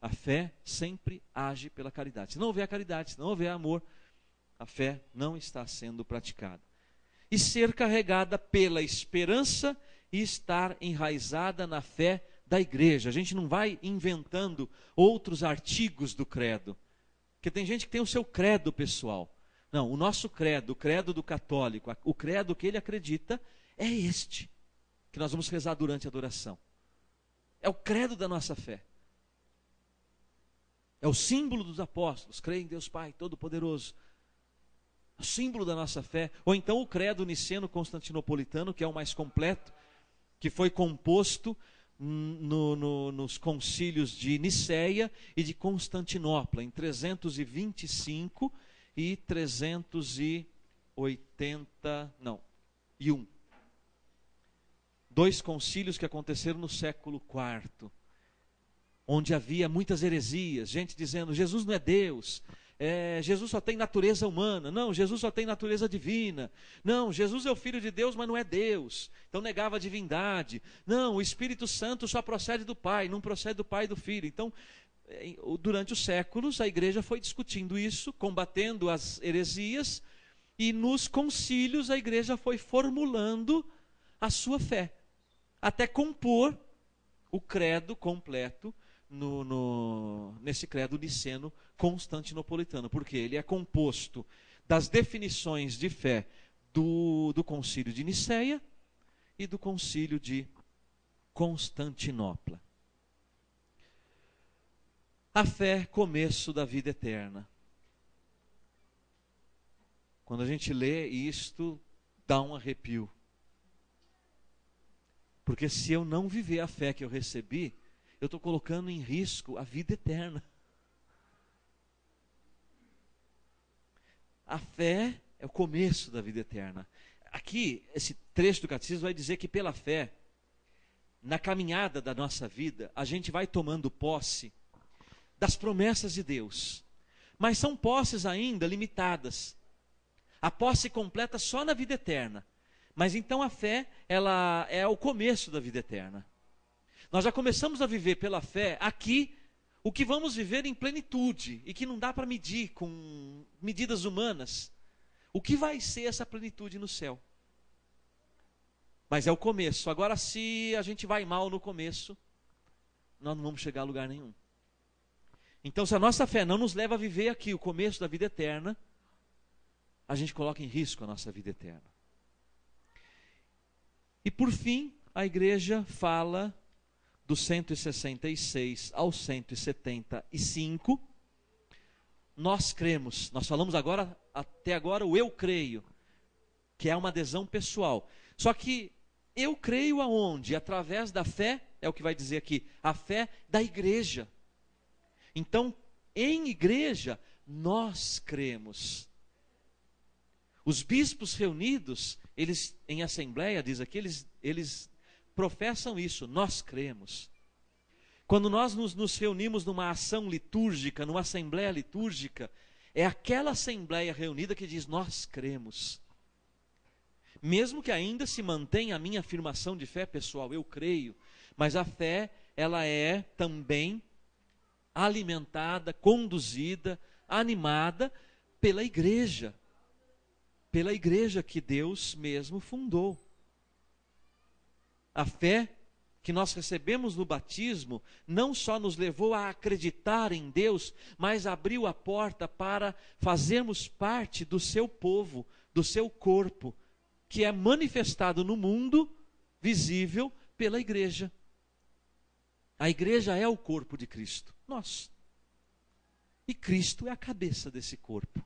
A fé sempre age pela caridade. Se não houver caridade, se não houver amor, a fé não está sendo praticada. E ser carregada pela esperança e estar enraizada na fé da igreja. A gente não vai inventando outros artigos do credo. Porque tem gente que tem o seu credo pessoal. Não, o nosso credo, o credo do católico, o credo que ele acredita é este, que nós vamos rezar durante a adoração. É o credo da nossa fé. É o símbolo dos apóstolos, creio em Deus Pai Todo-Poderoso. O símbolo da nossa fé. Ou então o credo niceno-constantinopolitano, que é o mais completo, que foi composto nos concílios de Niceia e de Constantinopla, em 325 e 381. Dois concílios que aconteceram no século IV, onde havia muitas heresias, gente dizendo: Jesus não é Deus, Jesus só tem natureza humana, não, Jesus só tem natureza divina, não, Jesus é o Filho de Deus, mas não é Deus, então negava a divindade, não, o Espírito Santo só procede do Pai, não procede do Pai e do Filho. Então, durante os séculos, a igreja foi discutindo isso, combatendo as heresias, e nos concílios a igreja foi formulando a sua fé, até compor o credo completo nesse credo niceno constantinopolitano, porque ele é composto das definições de fé do concílio de Niceia e do concílio de Constantinopla. A fé, começo da vida eterna. Quando a gente lê isto, dá um arrepio. Porque se eu não viver a fé que eu recebi, eu estou colocando em risco a vida eterna. A fé é o começo da vida eterna. Aqui, esse trecho do catecismo vai dizer que pela fé, na caminhada da nossa vida, a gente vai tomando posse das promessas de Deus. Mas são posses ainda limitadas. A posse completa só na vida eterna. Mas então a fé, ela é o começo da vida eterna. Nós já começamos a viver pela fé aqui o que vamos viver em plenitude e que não dá para medir com medidas humanas. O que vai ser essa plenitude no céu? Mas é o começo. Agora, se a gente vai mal no começo, nós não vamos chegar a lugar nenhum. Então, se a nossa fé não nos leva a viver aqui o começo da vida eterna, a gente coloca em risco a nossa vida eterna. E por fim, a igreja fala do 166 ao 175. Nós cremos, nós falamos agora, até agora, o eu creio, que é uma adesão pessoal. Só que eu creio aonde? Através da fé, é o que vai dizer aqui, a fé da igreja. Então, em igreja, nós cremos. Os bispos reunidos, eles em assembleia, diz aqui, eles professam isso: nós cremos. Quando nós nos reunimos numa ação litúrgica, numa assembleia litúrgica, é aquela assembleia reunida que diz: nós cremos. Mesmo que ainda se mantenha a minha afirmação de fé pessoal, eu creio, mas a fé, ela é também alimentada, conduzida, animada pela igreja que Deus mesmo fundou. A fé que nós recebemos no batismo não só nos levou a acreditar em Deus, mas abriu a porta para fazermos parte do seu povo, do seu corpo, que é manifestado no mundo, visível pela igreja. A igreja é o corpo de Cristo, nós. E Cristo é a cabeça desse corpo.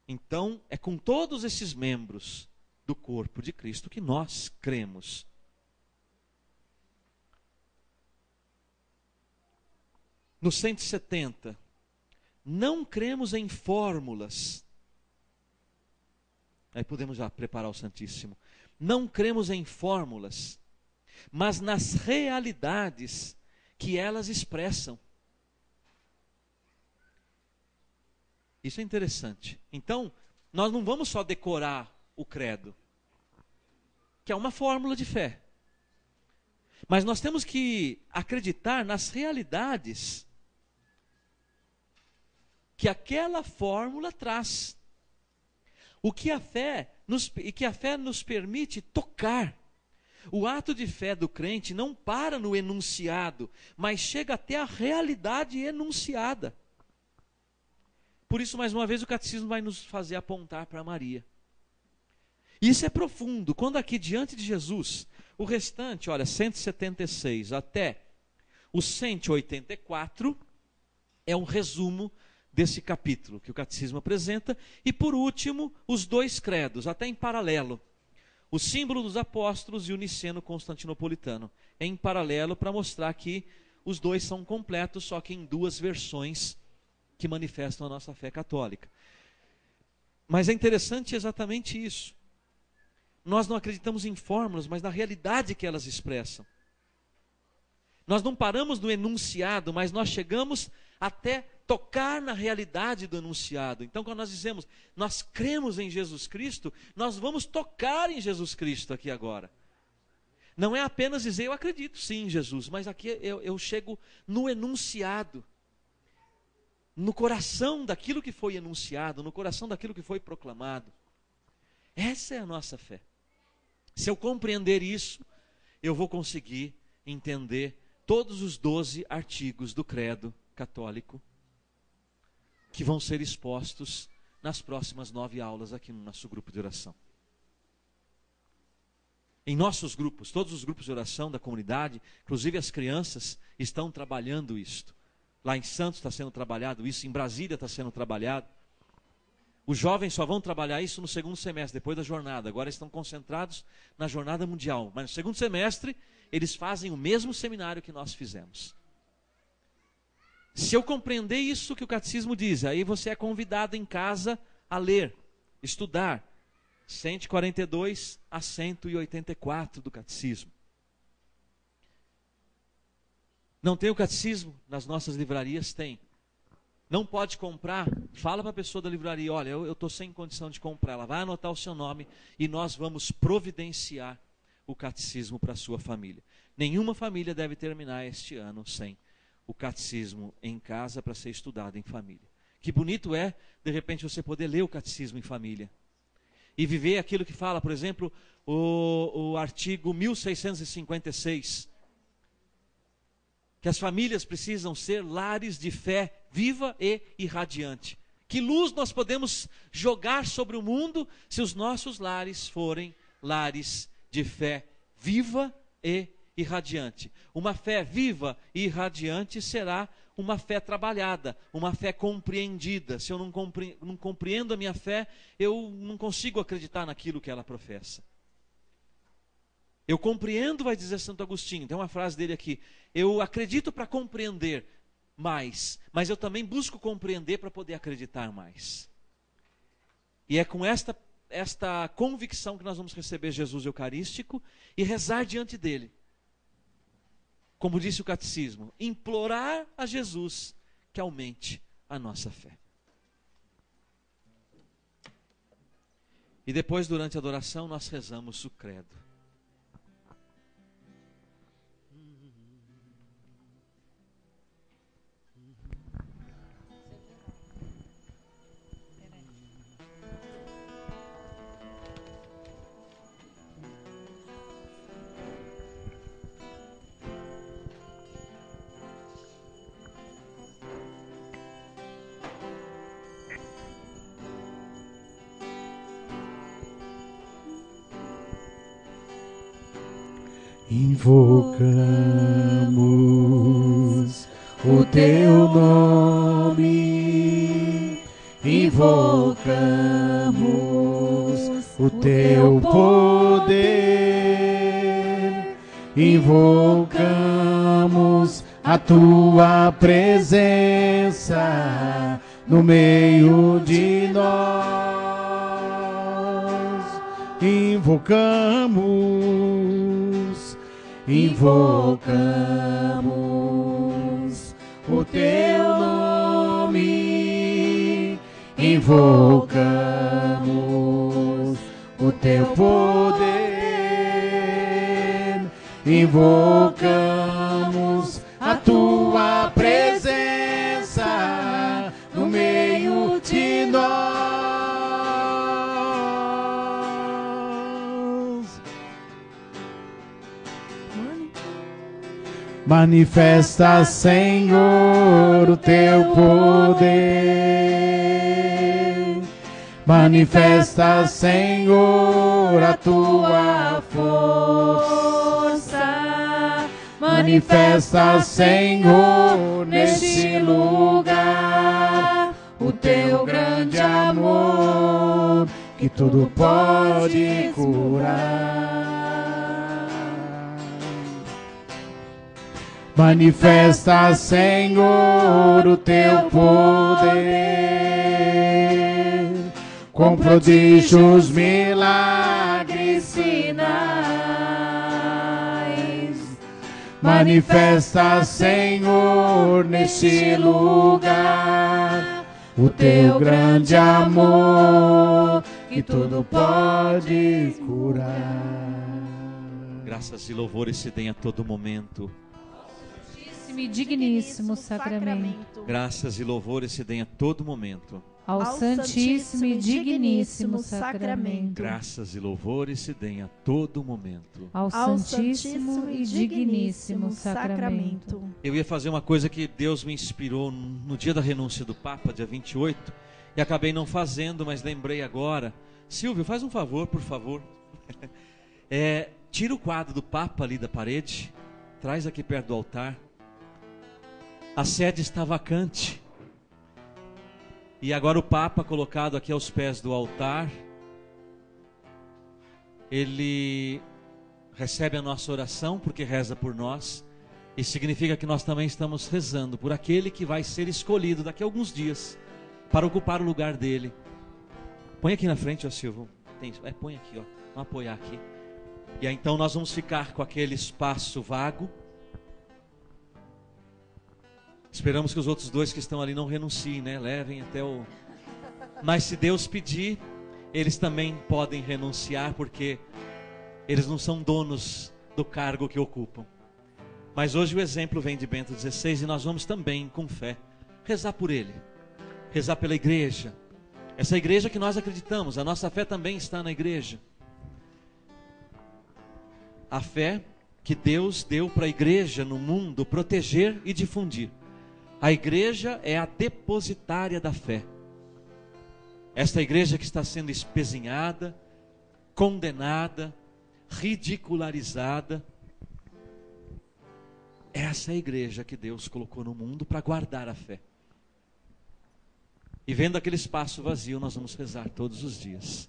Então, é com todos esses membros do corpo de Cristo que nós cremos. No 170, não cremos em fórmulas. Aí podemos já preparar o Santíssimo. Não cremos em fórmulas, mas nas realidades que elas expressam. Isso é interessante. Então, nós não vamos só decorar o credo, que é uma fórmula de fé. Mas nós temos que acreditar nas realidades que aquela fórmula traz. O que a fé nos permite tocar. O ato de fé do crente não para no enunciado, mas chega até a realidade enunciada. Por isso, mais uma vez, o catecismo vai nos fazer apontar para Maria. Isso é profundo. Quando aqui diante de Jesus, o restante, olha, 176 até o 184, é um resumo desse capítulo que o catecismo apresenta. E por último, os dois credos, até em paralelo. O símbolo dos apóstolos e o niceno constantinopolitano. Em paralelo, para mostrar que os dois são completos, só que em duas versões que manifestam a nossa fé católica. Mas é interessante exatamente isso. Nós não acreditamos em fórmulas, mas na realidade que elas expressam. Nós não paramos no enunciado, mas nós chegamos até tocar na realidade do enunciado. Então, quando nós dizemos, nós cremos em Jesus Cristo, nós vamos tocar em Jesus Cristo aqui agora. Não é apenas dizer, eu acredito sim em Jesus, mas aqui eu chego no enunciado, no coração daquilo que foi enunciado, no coração daquilo que foi proclamado. Essa é a nossa fé. Se eu compreender isso, eu vou conseguir entender todos os 12 artigos do credo católico que vão ser expostos nas próximas 9 aulas aqui no nosso grupo de oração. Em nossos grupos, todos os grupos de oração da comunidade, inclusive as crianças, estão trabalhando isto. Lá em Santos está sendo trabalhado isso, em Brasília está sendo trabalhado. Os jovens só vão trabalhar isso no segundo semestre, depois da jornada. Agora estão concentrados na jornada mundial. Mas no segundo semestre, eles fazem o mesmo seminário que nós fizemos. Se eu compreender isso que o catecismo diz, aí você é convidado em casa a ler, estudar. 142 a 184 do catecismo. Não tem o catecismo? Nas nossas livrarias tem. Não pode comprar? Fala para a pessoa da livraria, olha, eu estou sem condição de comprar. Ela vai anotar o seu nome e nós vamos providenciar o catecismo para a sua família. Nenhuma família deve terminar este ano sem o catecismo em casa para ser estudado em família. Que bonito é, de repente, você poder ler o catecismo em família. E viver aquilo que fala, por exemplo, o artigo 1656. Que as famílias precisam ser lares de fé viva e irradiante. Que luz nós podemos jogar sobre o mundo se os nossos lares forem lares de fé viva e irradiante. Uma fé viva e irradiante será uma fé trabalhada, uma fé compreendida. Se eu não compreendo a minha fé, eu não consigo acreditar naquilo que ela professa. Eu compreendo, vai dizer Santo Agostinho, tem uma frase dele aqui, eu acredito para compreender mais, mas eu também busco compreender para poder acreditar mais. E é com esta convicção que nós vamos receber Jesus Eucarístico e rezar diante dele. Como disse o catecismo, implorar a Jesus que aumente a nossa fé. E depois, durante a adoração, nós rezamos o credo. Invocamos o teu nome, invocamos o teu poder, invocamos a tua presença no meio de nós. invocamos, invocamos o teu nome, invocamos o teu poder, invocamos a tua presença no meio de nós. Manifesta, Senhor, o teu poder. Manifesta, Senhor, a tua força. Manifesta, Senhor, neste lugar o teu grande amor que tudo pode curar. Manifesta, Senhor, o teu poder, com prodígios, milagres, sinais. Manifesta, Senhor, neste lugar o teu grande amor que tudo pode curar. Graças e louvores se deem a todo momento. E digníssimo sacramento. Graças e louvores se deem a todo momento. Ao Santíssimo e digníssimo sacramento. Graças e louvores se deem a todo momento. Ao Santíssimo e digníssimo sacramento. Eu ia fazer uma coisa que Deus me inspirou no dia da renúncia do Papa, dia 28, e acabei não fazendo, mas lembrei agora. Silvio, faz um favor, por favor. Tira o quadro do Papa ali da parede, traz aqui perto do altar. A sede está vacante. E agora o Papa, colocado aqui aos pés do altar, ele recebe a nossa oração, porque reza por nós. E significa que nós também estamos rezando por aquele que vai ser escolhido daqui a alguns dias para ocupar o lugar dele. Põe aqui na frente, ó Silvio. Põe aqui, ó. Vamos apoiar aqui. E aí então nós vamos ficar com aquele espaço vago. Esperamos que os outros dois que estão ali não renunciem, né? Levem até o... Mas se Deus pedir, eles também podem renunciar, porque eles não são donos do cargo que ocupam. Mas hoje o exemplo vem de Bento XVI e nós vamos também, com fé, rezar por ele. Rezar pela igreja. Essa igreja que nós acreditamos, a nossa fé também está na igreja. A fé que Deus deu para a igreja no mundo proteger e difundir. A igreja é a depositária da fé. Esta igreja que está sendo espezinhada, condenada, ridicularizada, essa é a igreja que Deus colocou no mundo para guardar a fé. E vendo aquele espaço vazio, nós vamos rezar todos os dias,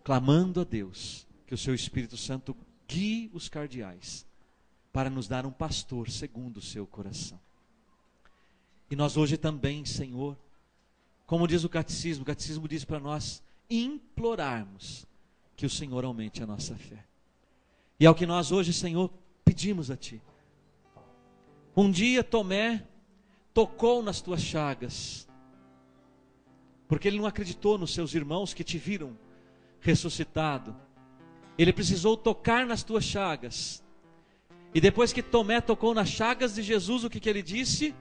clamando a Deus que o seu Espírito Santo guie os cardeais para nos dar um pastor segundo o seu coração. E nós hoje também, Senhor, como diz o catecismo diz para nós implorarmos que o Senhor aumente a nossa fé. E é o que nós hoje, Senhor, pedimos a Ti. Um dia Tomé tocou nas Tuas chagas, porque ele não acreditou nos seus irmãos que Te viram ressuscitado. Ele precisou tocar nas Tuas chagas. E depois que Tomé tocou nas chagas de Jesus, o que ele disse?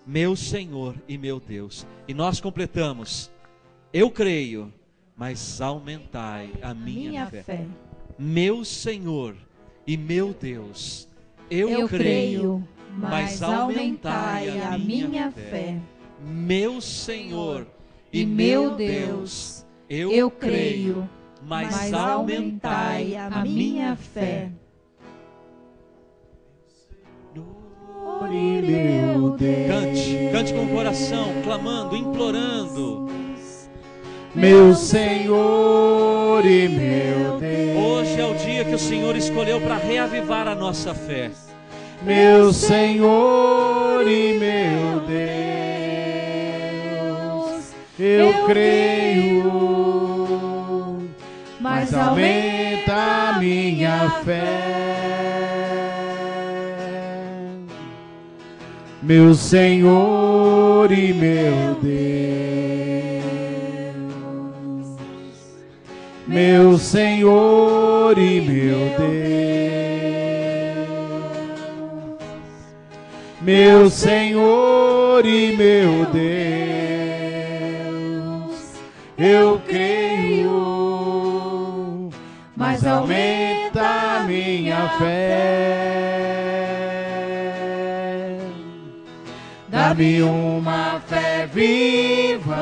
Meu Senhor e meu Deus. E nós completamos: eu creio, mas aumentai a minha fé. Meu Senhor e meu Deus, eu creio, mas aumentai a minha fé. Meu Senhor e meu Deus, eu creio, mas aumentai a minha fé. Cante com o coração, clamando, implorando. Meu Senhor e meu Deus. Hoje é o dia que o Senhor escolheu para reavivar a nossa fé. Meu Senhor e meu Deus, eu creio, mas aumenta a minha fé. Meu Senhor e meu Deus, meu Senhor e meu Deus, meu Senhor e meu Deus, eu creio, mas aumenta a minha fé. Dá-me uma fé viva,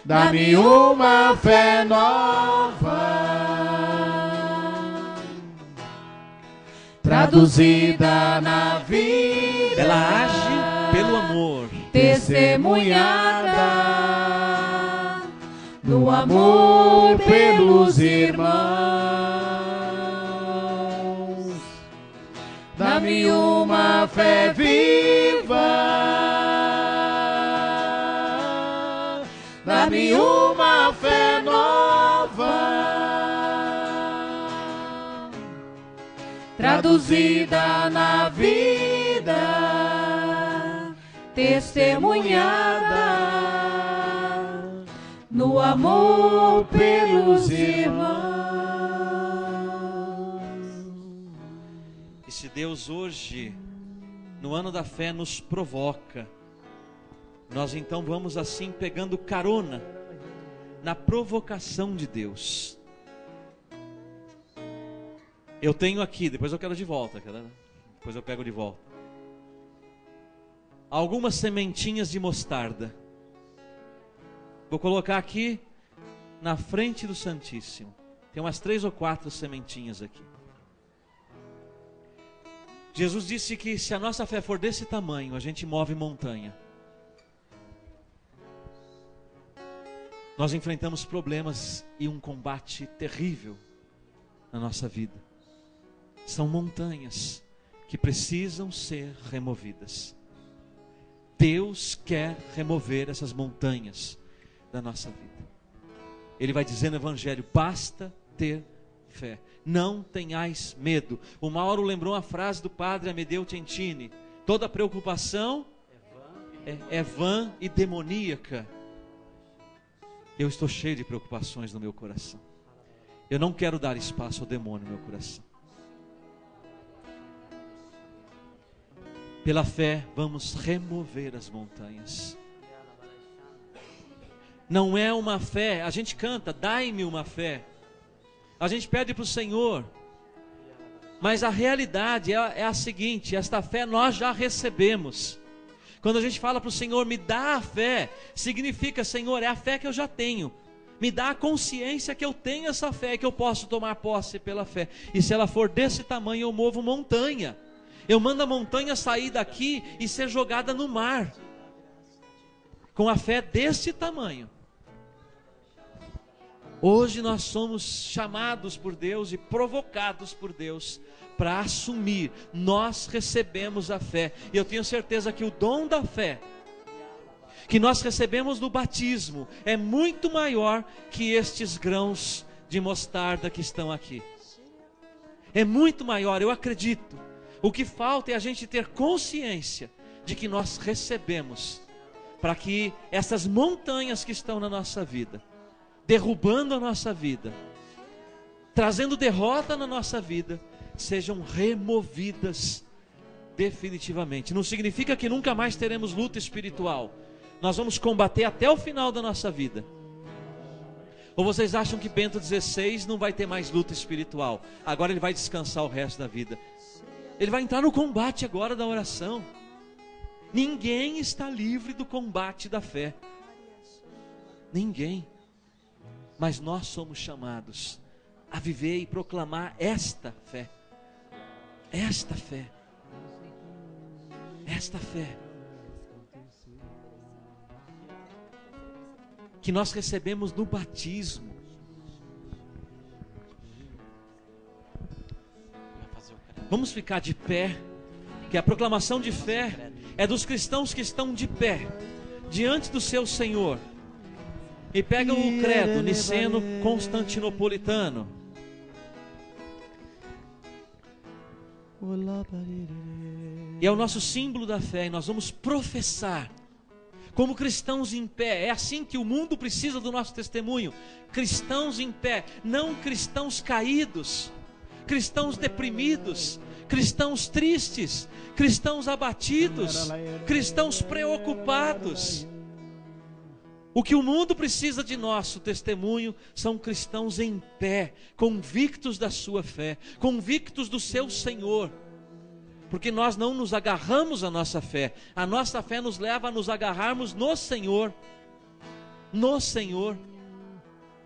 dá-me uma fé nova, traduzida na vida. Ela age pelo amor, testemunhada no amor pelos irmãos. Dá-me uma fé viva, dá-me uma fé nova, traduzida na vida, testemunhada no amor pelos irmãos. E se Deus hoje, no ano da fé, nos provoca, nós então vamos assim pegando carona na provocação de Deus. Eu tenho aqui, depois eu quero de volta, depois eu pego de volta, algumas sementinhas de mostarda. Vou colocar aqui na frente do Santíssimo. Tem umas 3 ou 4 sementinhas aqui. Jesus disse que se a nossa fé for desse tamanho, a gente move montanha. Nós enfrentamos problemas e um combate terrível na nossa vida. São montanhas que precisam ser removidas. Deus quer remover essas montanhas da nossa vida. Ele vai dizer no Evangelho: basta ter fé, não tenhais medo. O Mauro lembrou a frase do padre Amedeo Centini: toda preocupação é vã e demoníaca. Eu estou cheio de preocupações no meu coração. Eu não quero dar espaço ao demônio no meu coração. Pela fé vamos remover as montanhas. Não é uma fé, a gente canta, dai-me uma fé. A gente pede para o Senhor, mas a realidade é a seguinte: esta fé nós já recebemos. Quando a gente fala para o Senhor, me dá a fé, significa: Senhor, é a fé que eu já tenho. Me dá a consciência que eu tenho essa fé, que eu posso tomar posse pela fé. E se ela for desse tamanho, eu movo montanha. Eu mando a montanha sair daqui e ser jogada no mar. Com a fé desse tamanho. Hoje nós somos chamados por Deus e provocados por Deus para assumir. Nós recebemos a fé. E eu tenho certeza que o dom da fé que nós recebemos no batismo é muito maior que estes grãos de mostarda que estão aqui. É muito maior, eu acredito. O que falta é a gente ter consciência de que nós recebemos, para que essas montanhas que estão na nossa vida, derrubando a nossa vida, trazendo derrota na nossa vida, sejam removidas definitivamente. Não significa que nunca mais teremos luta espiritual. Nós vamos combater até o final da nossa vida. Ou vocês acham que Bento XVI não vai ter mais luta espiritual? Agora ele vai descansar o resto da vida. Ele vai entrar no combate agora da oração. Ninguém está livre do combate da fé. Ninguém. Mas nós somos chamados a viver e proclamar esta fé. Esta fé. Esta fé. Que nós recebemos no batismo. Vamos ficar de pé, que a proclamação de fé é dos cristãos que estão de pé, diante do seu Senhor. E pega o credo niceno-constantinopolitano. E é o nosso símbolo da fé. E nós vamos professar como cristãos em pé. É assim que o mundo precisa do nosso testemunho. Cristãos em pé, não cristãos caídos, cristãos deprimidos, cristãos tristes, cristãos abatidos, cristãos preocupados. O que o mundo precisa de nosso testemunho são cristãos em pé, convictos da sua fé, convictos do seu Senhor. Porque nós não nos agarramos à nossa fé. A nossa fé nos leva a nos agarrarmos no Senhor. No Senhor.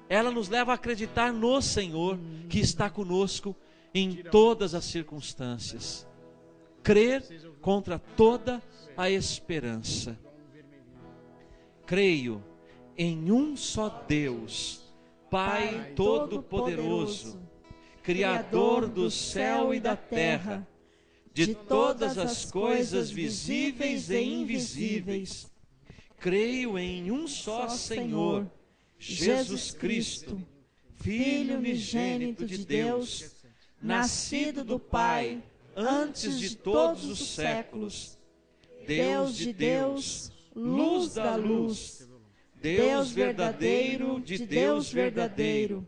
Ela nos leva a acreditar no Senhor, que está conosco em todas as circunstâncias. Crer contra toda a esperança. Creio em um só Deus, Pai Todo-Poderoso, Criador do céu e da terra, de todas as coisas visíveis e invisíveis. Creio em um só Senhor, Jesus Cristo, Filho unigênito de Deus, nascido do Pai antes de todos os séculos, Deus de Deus, luz da luz, Deus verdadeiro de Deus verdadeiro,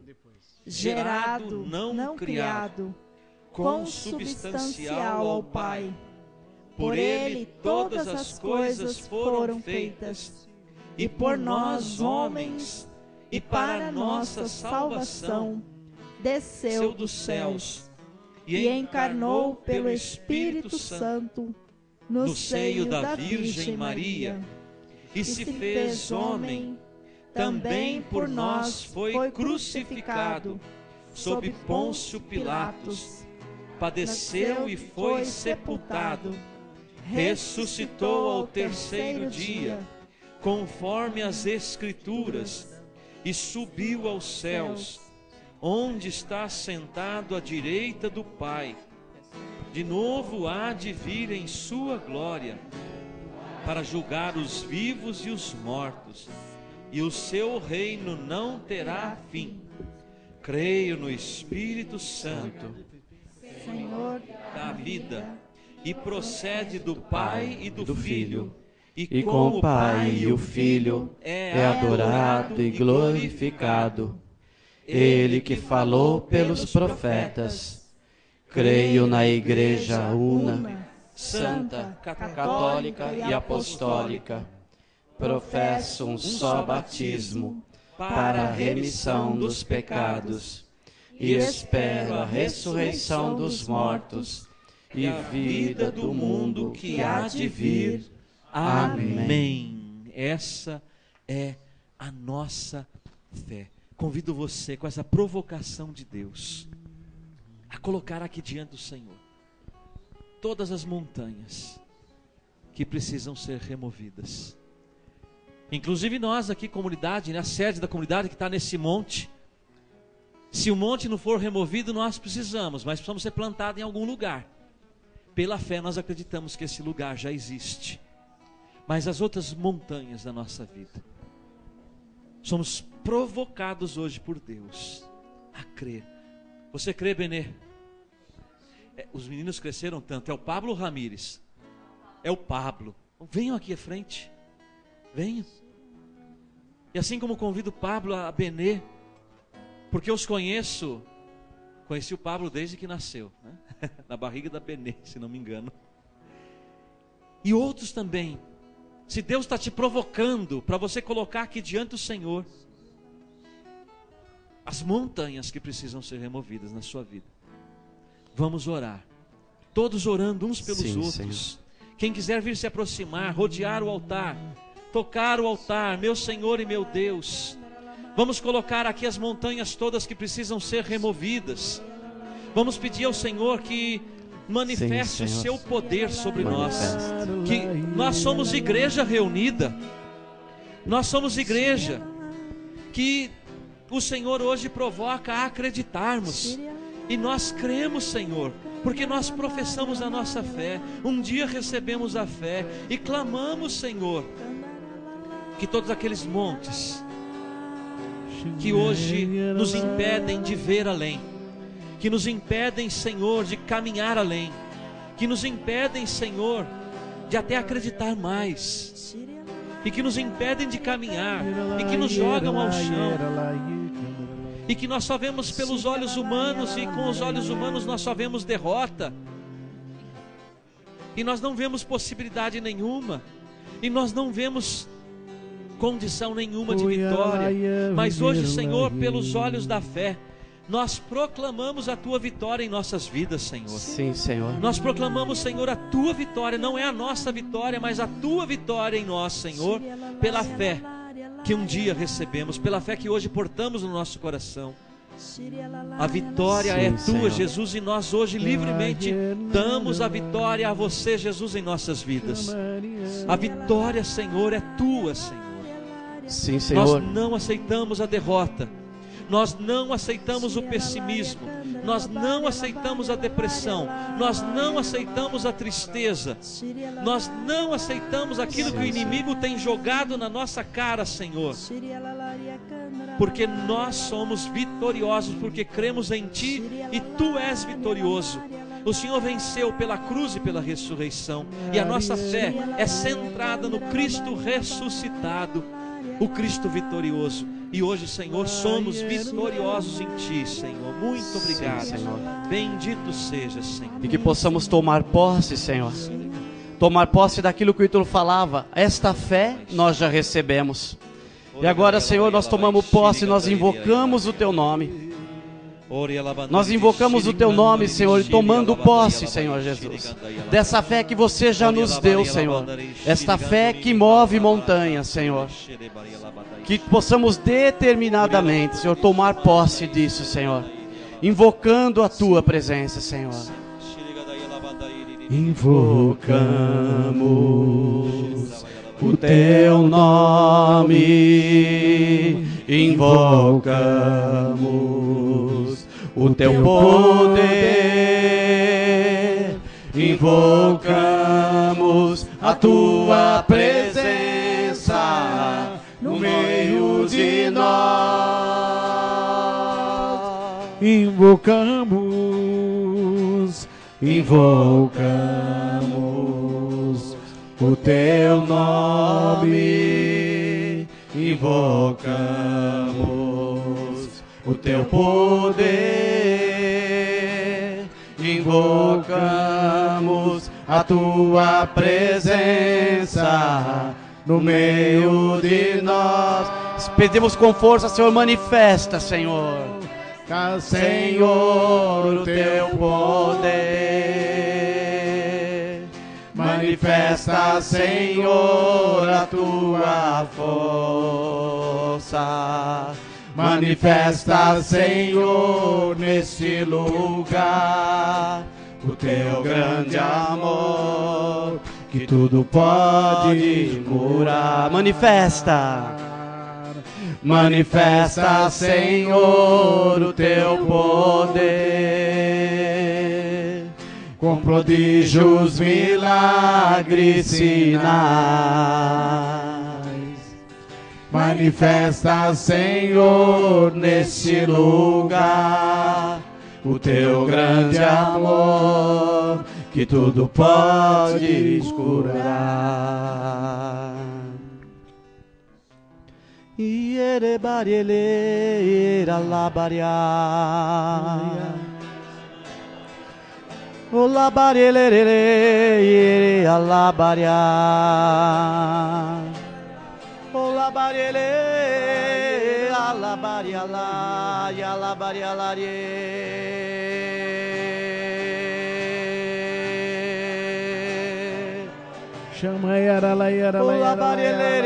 gerado, não criado, consubstancial ao Pai. Por Ele todas as coisas foram feitas, e por nós homens, e para nossa salvação, desceu dos céus, e encarnou pelo Espírito Santo, no seio da Virgem Maria, e se fez homem, também por nós foi crucificado, sob Pôncio Pilatos, padeceu e foi sepultado, ressuscitou ao terceiro dia, conforme as Escrituras, e subiu aos céus, onde está sentado à direita do Pai. De novo há de vir em sua glória, para julgar os vivos e os mortos, e o seu reino não terá fim. Creio no Espírito Santo, Senhor da vida, e procede do Pai e do Filho, e com o Pai e o Filho é adorado e glorificado. Ele que falou pelos profetas. Creio na Igreja una, santa, católica e apostólica. Professo um só batismo para a remissão dos pecados, e espero a ressurreição dos mortos e vida do mundo que há de vir. Amém. Essa é a nossa fé. Convido você, com essa provocação de Deus, a colocar aqui diante do Senhor todas as montanhas que precisam ser removidas. Inclusive nós aqui, comunidade, a sede da comunidade que está nesse monte. Se o monte não for removido, nós precisamos, mas precisamos ser plantados em algum lugar. Pela fé nós acreditamos que esse lugar já existe. Mas as outras montanhas da nossa vida, somos provocados hoje por Deus a crer. Você crê, Benê? Os meninos cresceram tanto. É o Pablo Ramírez? É o Pablo. Venham aqui à frente. Venham. E assim como convido o Pablo a Benê, porque eu os conheço. Conheci o Pablo desde que nasceu, né? Na barriga da Benê, se não me engano. E outros também. Se Deus está te provocando para você colocar aqui diante do Senhor as montanhas que precisam ser removidas na sua vida, vamos orar. Todos orando uns pelos outros. Senhor. Quem quiser vir se aproximar, rodear o altar, tocar o altar, meu Senhor e meu Deus. Vamos colocar aqui as montanhas todas que precisam ser removidas. Vamos pedir ao Senhor que manifeste o seu poder sobre nós. Que nós somos igreja reunida. Nós somos igreja que o Senhor hoje provoca a acreditarmos. E nós cremos, Senhor, porque nós professamos a nossa fé. Um dia recebemos a fé e clamamos, Senhor, que todos aqueles montes que hoje nos impedem de ver além, que nos impedem, Senhor, de caminhar além, que nos impedem, Senhor, de até acreditar mais, e que nos impedem de caminhar, e que nos jogam ao chão, e que nós só vemos pelos olhos humanos, e com os olhos humanos nós só vemos derrota, e nós não vemos possibilidade nenhuma, e nós não vemos condição nenhuma de vitória. Mas hoje, Senhor, pelos olhos da fé, nós proclamamos a Tua vitória em nossas vidas, Senhor. Sim, Senhor. Nós proclamamos, Senhor, a Tua vitória. Não é a nossa vitória, mas a Tua vitória em nós, Senhor, pela fé que um dia recebemos, pela fé que hoje portamos no nosso coração. A vitória é Tua, Senhor. Jesus, e nós hoje livremente damos a vitória a Você, Jesus, em nossas vidas. A vitória, Senhor, é Tua, Senhor. Sim, Senhor. Nós não aceitamos a derrota, nós não aceitamos o pessimismo, nós não aceitamos a depressão, nós não aceitamos a tristeza, nós não aceitamos aquilo que o inimigo tem jogado na nossa cara, Senhor, porque nós somos vitoriosos, porque cremos em Ti e Tu és vitorioso. O Senhor venceu pela cruz e pela ressurreição, e a nossa fé é centrada no Cristo ressuscitado, o Cristo vitorioso. E hoje, Senhor, somos vitoriosos em Ti, Senhor. Muito obrigado, Sim, Senhor. Bendito seja, Senhor. E que possamos tomar posse, Senhor. Tomar posse daquilo que o Ítalo falava. Esta fé nós já recebemos. E agora, Senhor, nós tomamos posse, nós invocamos o Teu nome. Nós invocamos o Teu nome, Senhor, tomando posse, Senhor Jesus, dessa fé que Você já nos deu, Senhor. Esta fé que move montanhas, Senhor. Que possamos determinadamente, Senhor, tomar posse disso, Senhor. Invocando a Tua presença, Senhor. Invocamos o Teu nome, invocamos o Teu poder, invocamos a Tua presença no meio de nós. Invocamos o Teu nome, invocamos o Teu poder, invocamos a Tua presença no meio de nós. Pedimos com força, Senhor, manifesta, Senhor. Senhor, o Teu poder. Manifesta, Senhor, a Tua força. Manifesta, Senhor, nesse lugar o Teu grande amor, que tudo pode curar. Manifesta. Manifesta, Senhor, o Teu poder, com prodígios, milagres, sinais. Manifesta, Senhor, nesse lugar o Teu grande amor, que tudo pode curar. Iere bariele era la baria, o la bariele ere a la baria, o la bariele a la baria la ya la baria la re. Chama era la era la la bariele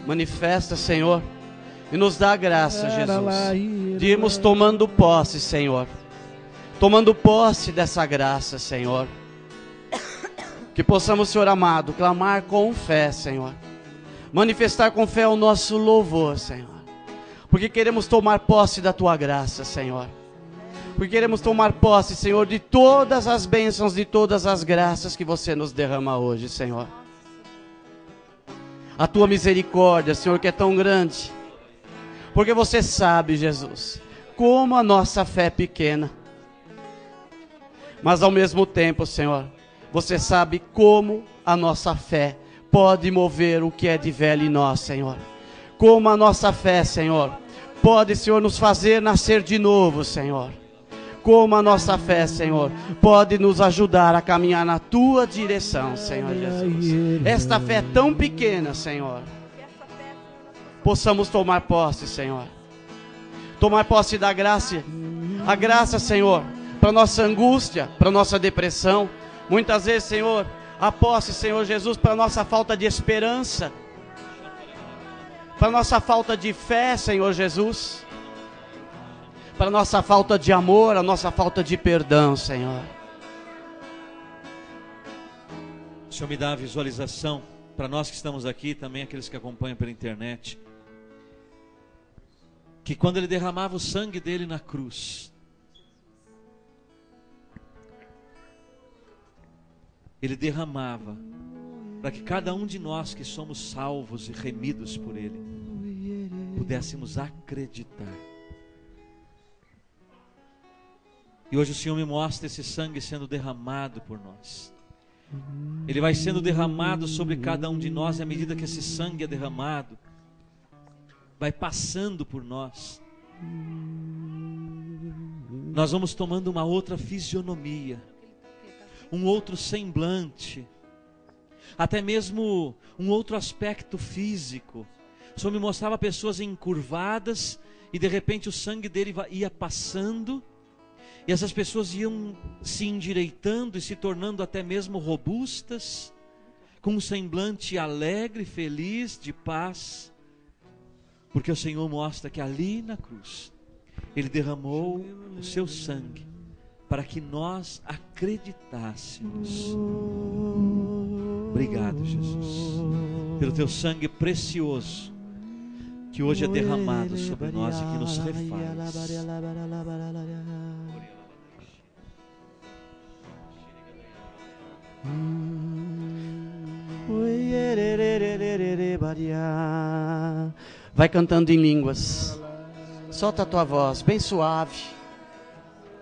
Manifesta, Senhor, e nos dá a graça, Jesus, de irmos tomando posse, Senhor, tomando posse dessa graça, Senhor, que possamos, Senhor amado, clamar com fé, Senhor, manifestar com fé o nosso louvor, Senhor, porque queremos tomar posse da Tua graça, Senhor. Porque queremos tomar posse, Senhor, de todas as bênçãos, de todas as graças que você nos derrama hoje, Senhor. A Tua misericórdia, Senhor, que é tão grande. Porque você sabe, Jesus, como a nossa fé é pequena. Mas ao mesmo tempo, Senhor, você sabe como a nossa fé pode mover o que é de velho em nós, Senhor. Como a nossa fé, Senhor, pode, Senhor, nos fazer nascer de novo, Senhor. Como a nossa fé, Senhor, pode nos ajudar a caminhar na Tua direção, Senhor Jesus. Esta fé é tão pequena, Senhor. Possamos tomar posse, Senhor. Tomar posse da graça. A graça, Senhor, para nossa angústia, para nossa depressão. Muitas vezes, Senhor, a posse, Senhor Jesus, para nossa falta de esperança, para nossa falta de fé, Senhor Jesus, para nossa falta de amor, a nossa falta de perdão, Senhor. O Senhor me dá a visualização, para nós que estamos aqui, também aqueles que acompanham pela internet, que quando Ele derramava o sangue dele na cruz, Ele derramava para que cada um de nós que somos salvos e remidos por Ele, pudéssemos acreditar. E hoje o Senhor me mostra esse sangue sendo derramado por nós. Ele vai sendo derramado sobre cada um de nós, e à medida que esse sangue é derramado, vai passando por nós, nós vamos tomando uma outra fisionomia, um outro semblante, até mesmo um outro aspecto físico. O Senhor me mostrava pessoas encurvadas, e de repente o sangue dele ia passando, e essas pessoas iam se endireitando e se tornando até mesmo robustas, com um semblante alegre, feliz, de paz, porque o Senhor mostra que ali na cruz Ele derramou o seu sangue para que nós acreditássemos. Obrigado, Jesus, pelo teu sangue precioso que hoje é derramado sobre nós e que nos refaz. Vai cantando em línguas. Solta a tua voz, bem suave.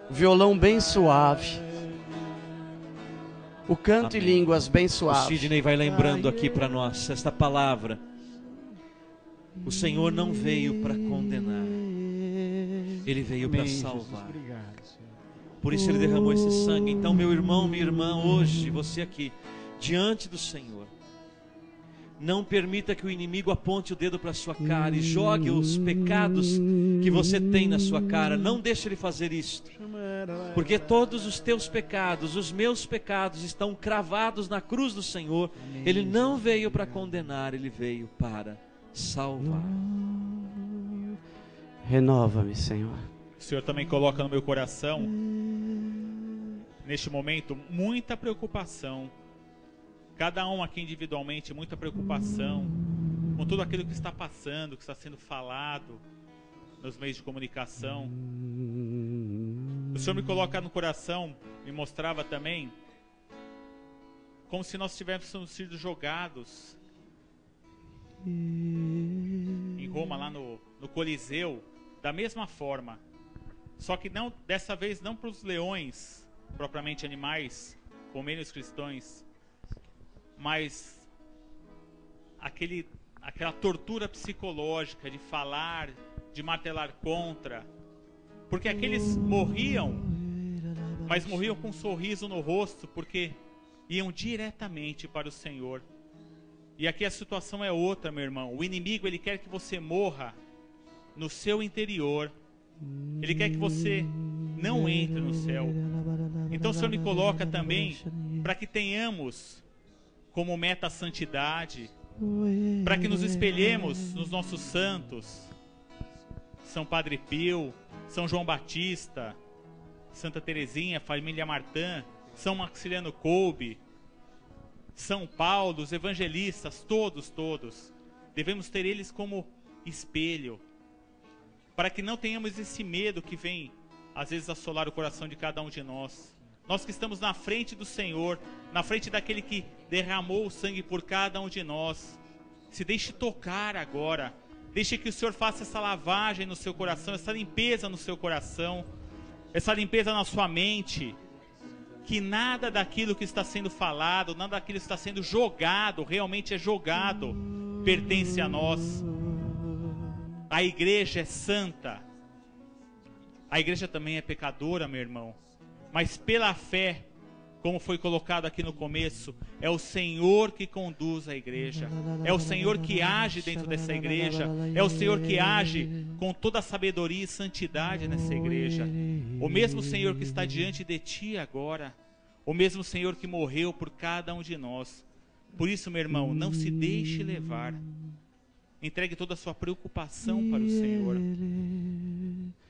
O violão bem suave. O canto em línguas bem O suave. Sidney vai lembrando aqui para nós esta palavra. O Senhor não veio para condenar, Ele veio para salvar. Por isso Ele derramou esse sangue. Então, meu irmão, minha irmã, hoje, você aqui, diante do Senhor, não permita que o inimigo aponte o dedo para a sua cara e jogue os pecados que você tem na sua cara. Não deixe ele fazer isto, porque todos os teus pecados, os meus pecados, estão cravados na cruz do Senhor. Ele não veio para condenar, Ele veio para salvar. Renova-me, Senhor. O Senhor também coloca no meu coração, neste momento, muita preocupação. Cada um aqui individualmente, muita preocupação com tudo aquilo que está passando, que está sendo falado nos meios de comunicação. O Senhor me coloca no coração, me mostrava também, como se nós tivéssemos sido jogados em Roma, lá no Coliseu, da mesma forma. Só que não, dessa vez não para os leões, propriamente animais, comerem os cristãos, mas aquela tortura psicológica de falar, de martelar contra, porque aqueles morriam, mas morriam com um sorriso no rosto, porque iam diretamente para o Senhor. E aqui a situação é outra, meu irmão. O inimigo, ele quer que você morra no seu interior. Ele quer que você não entre no céu. Então o Senhor me coloca também para que tenhamos como meta a santidade, para que nos espelhemos nos nossos santos, São Padre Pio, São João Batista, Santa Teresinha, Família Martã, São Maximiliano Kolbe, São Paulo, os evangelistas, todos, devemos ter eles como espelho. para que não tenhamos esse medo que vem, às vezes, assolar o coração de cada um de nós. Nós que estamos na frente do Senhor, na frente daquele que derramou o sangue por cada um de nós, se deixe tocar agora. Deixe que o Senhor faça essa lavagem no seu coração, essa limpeza no seu coração, essa limpeza na sua mente. Que nada daquilo que está sendo falado, nada daquilo que está sendo jogado, realmente é jogado, pertence a nós. A igreja é santa. A igreja também é pecadora, meu irmão. Mas pela fé, como foi colocado aqui no começo, é o Senhor que conduz a igreja. É o Senhor que age dentro dessa igreja. É o Senhor que age com toda a sabedoria e santidade nessa igreja. O mesmo Senhor que está diante de ti agora. O mesmo Senhor que morreu por cada um de nós. Por isso, meu irmão, não se deixe levar. Entregue toda a sua preocupação para o Senhor.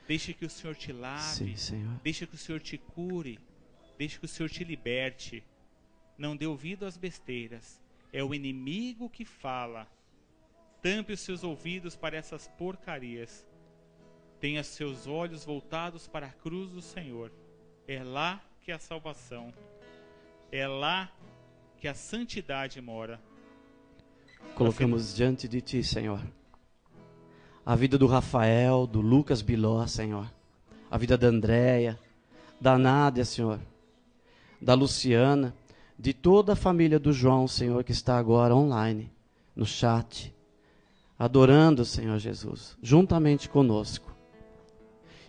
Deixe que o Senhor te lave. Sim, deixe que o Senhor te cure. Deixe que o Senhor te liberte. Não dê ouvido às besteiras. É o inimigo que fala. Tampe os seus ouvidos para essas porcarias. Tenha seus olhos voltados para a cruz do Senhor. É lá que a salvação, é lá que a santidade mora. Colocamos diante de ti, Senhor, a vida do Rafael, do Lucas Biló, Senhor, a vida da Andréia, da Nádia, Senhor, da Luciana, de toda a família do João, Senhor, que está agora online, no chat, adorando o Senhor Jesus, juntamente conosco,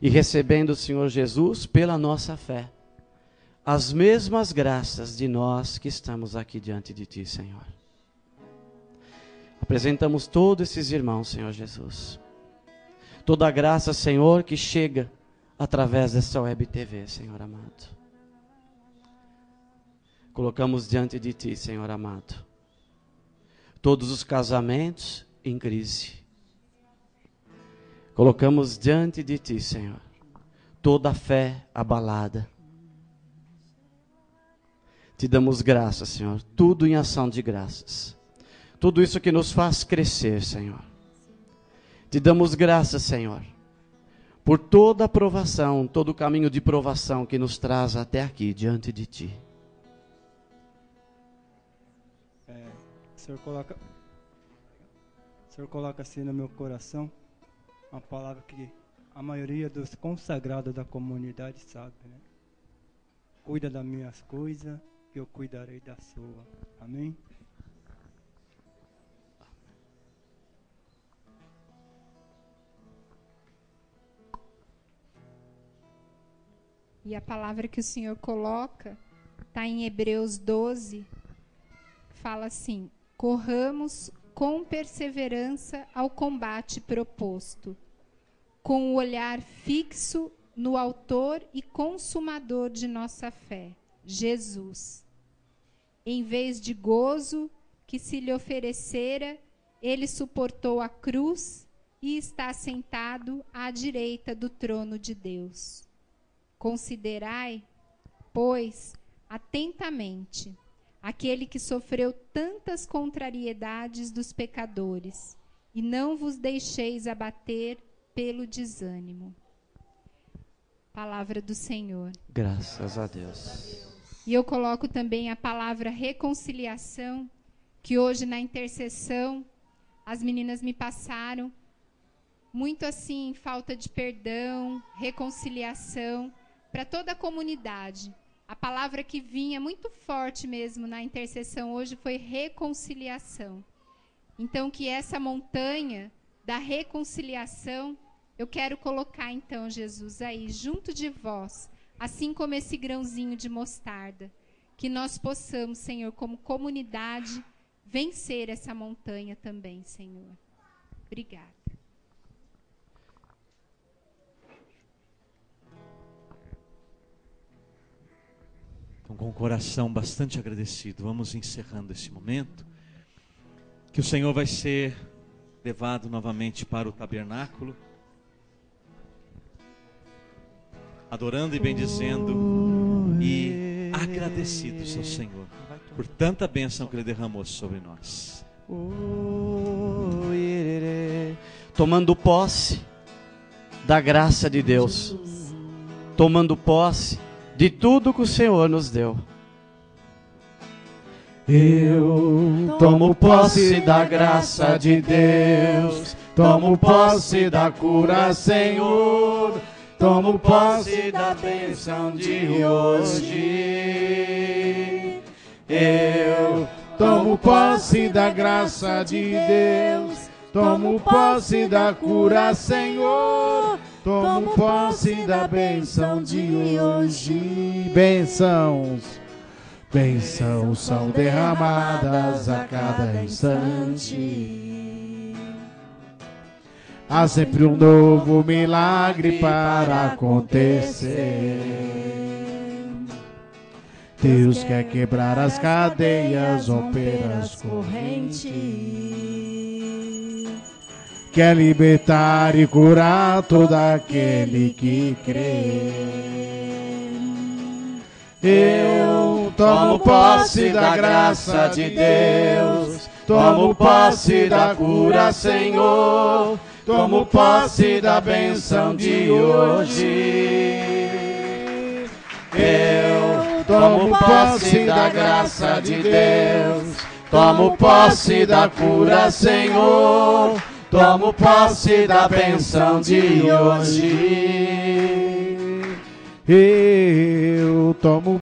e recebendo o Senhor Jesus pela nossa fé, as mesmas graças de nós que estamos aqui diante de ti, Senhor. Apresentamos todos esses irmãos, Senhor Jesus. Toda a graça, Senhor, que chega através dessa web TV, Senhor amado. Colocamos diante de ti, Senhor amado, todos os casamentos em crise. Colocamos diante de ti, Senhor, toda a fé abalada. Te damos graças, Senhor, tudo em ação de graças. Tudo isso que nos faz crescer, Senhor. Te damos graças, Senhor, por toda a provação, todo o caminho de provação que nos traz até aqui, diante de Ti. O Senhor coloca assim no meu coração uma palavra que a maioria dos consagrados da comunidade sabe, né? Cuida das minhas coisas, que eu cuidarei da sua. Amém? E a palavra que o Senhor coloca está em Hebreus 12, fala assim: corramos com perseverança ao combate proposto, com o olhar fixo no autor e consumador de nossa fé, Jesus. Em vez de gozo que se lhe oferecera, ele suportou a cruz e está sentado à direita do trono de Deus. Considerai, pois, atentamente aquele que sofreu tantas contrariedades dos pecadores, e não vos deixeis abater pelo desânimo. Palavra do Senhor. Graças a Deus. E eu coloco também a palavra reconciliação, que hoje na intercessão as meninas me passaram, muito assim, falta de perdão, reconciliação, para toda a comunidade. A palavra que vinha muito forte mesmo na intercessão hoje foi reconciliação. Então, que essa montanha da reconciliação, eu quero colocar então, Jesus, aí, junto de vós, assim como esse grãozinho de mostarda, que nós possamos, Senhor, como comunidade, vencer essa montanha também, Senhor. Obrigada. Então, com o coração bastante agradecido, vamos encerrando esse momento, que o Senhor vai ser levado novamente para o tabernáculo, adorando e bendizendo e agradecidos ao Senhor por tanta bênção que Ele derramou sobre nós. Tomando posse da graça de Deus, tomando posse de tudo que o Senhor nos deu. Eu tomo posse da graça de Deus, tomo posse da cura, Senhor, tomo posse da bênção de hoje. Eu tomo posse da graça de Deus, tomo posse da cura, Senhor, tomo posse da bênção de hoje. Bênçãos são derramadas a cada instante. Há sempre um novo milagre para acontecer. Deus quer quebrar as cadeias, romper as correntes. Quer libertar e curar todo aquele que crê. Eu tomo posse da graça de Deus, tomo posse da cura, Senhor, tomo posse da bênção de hoje. Eu tomo posse da graça de Deus, tomo posse da cura, Senhor, tomo posse da bênção de hoje. Eu tomo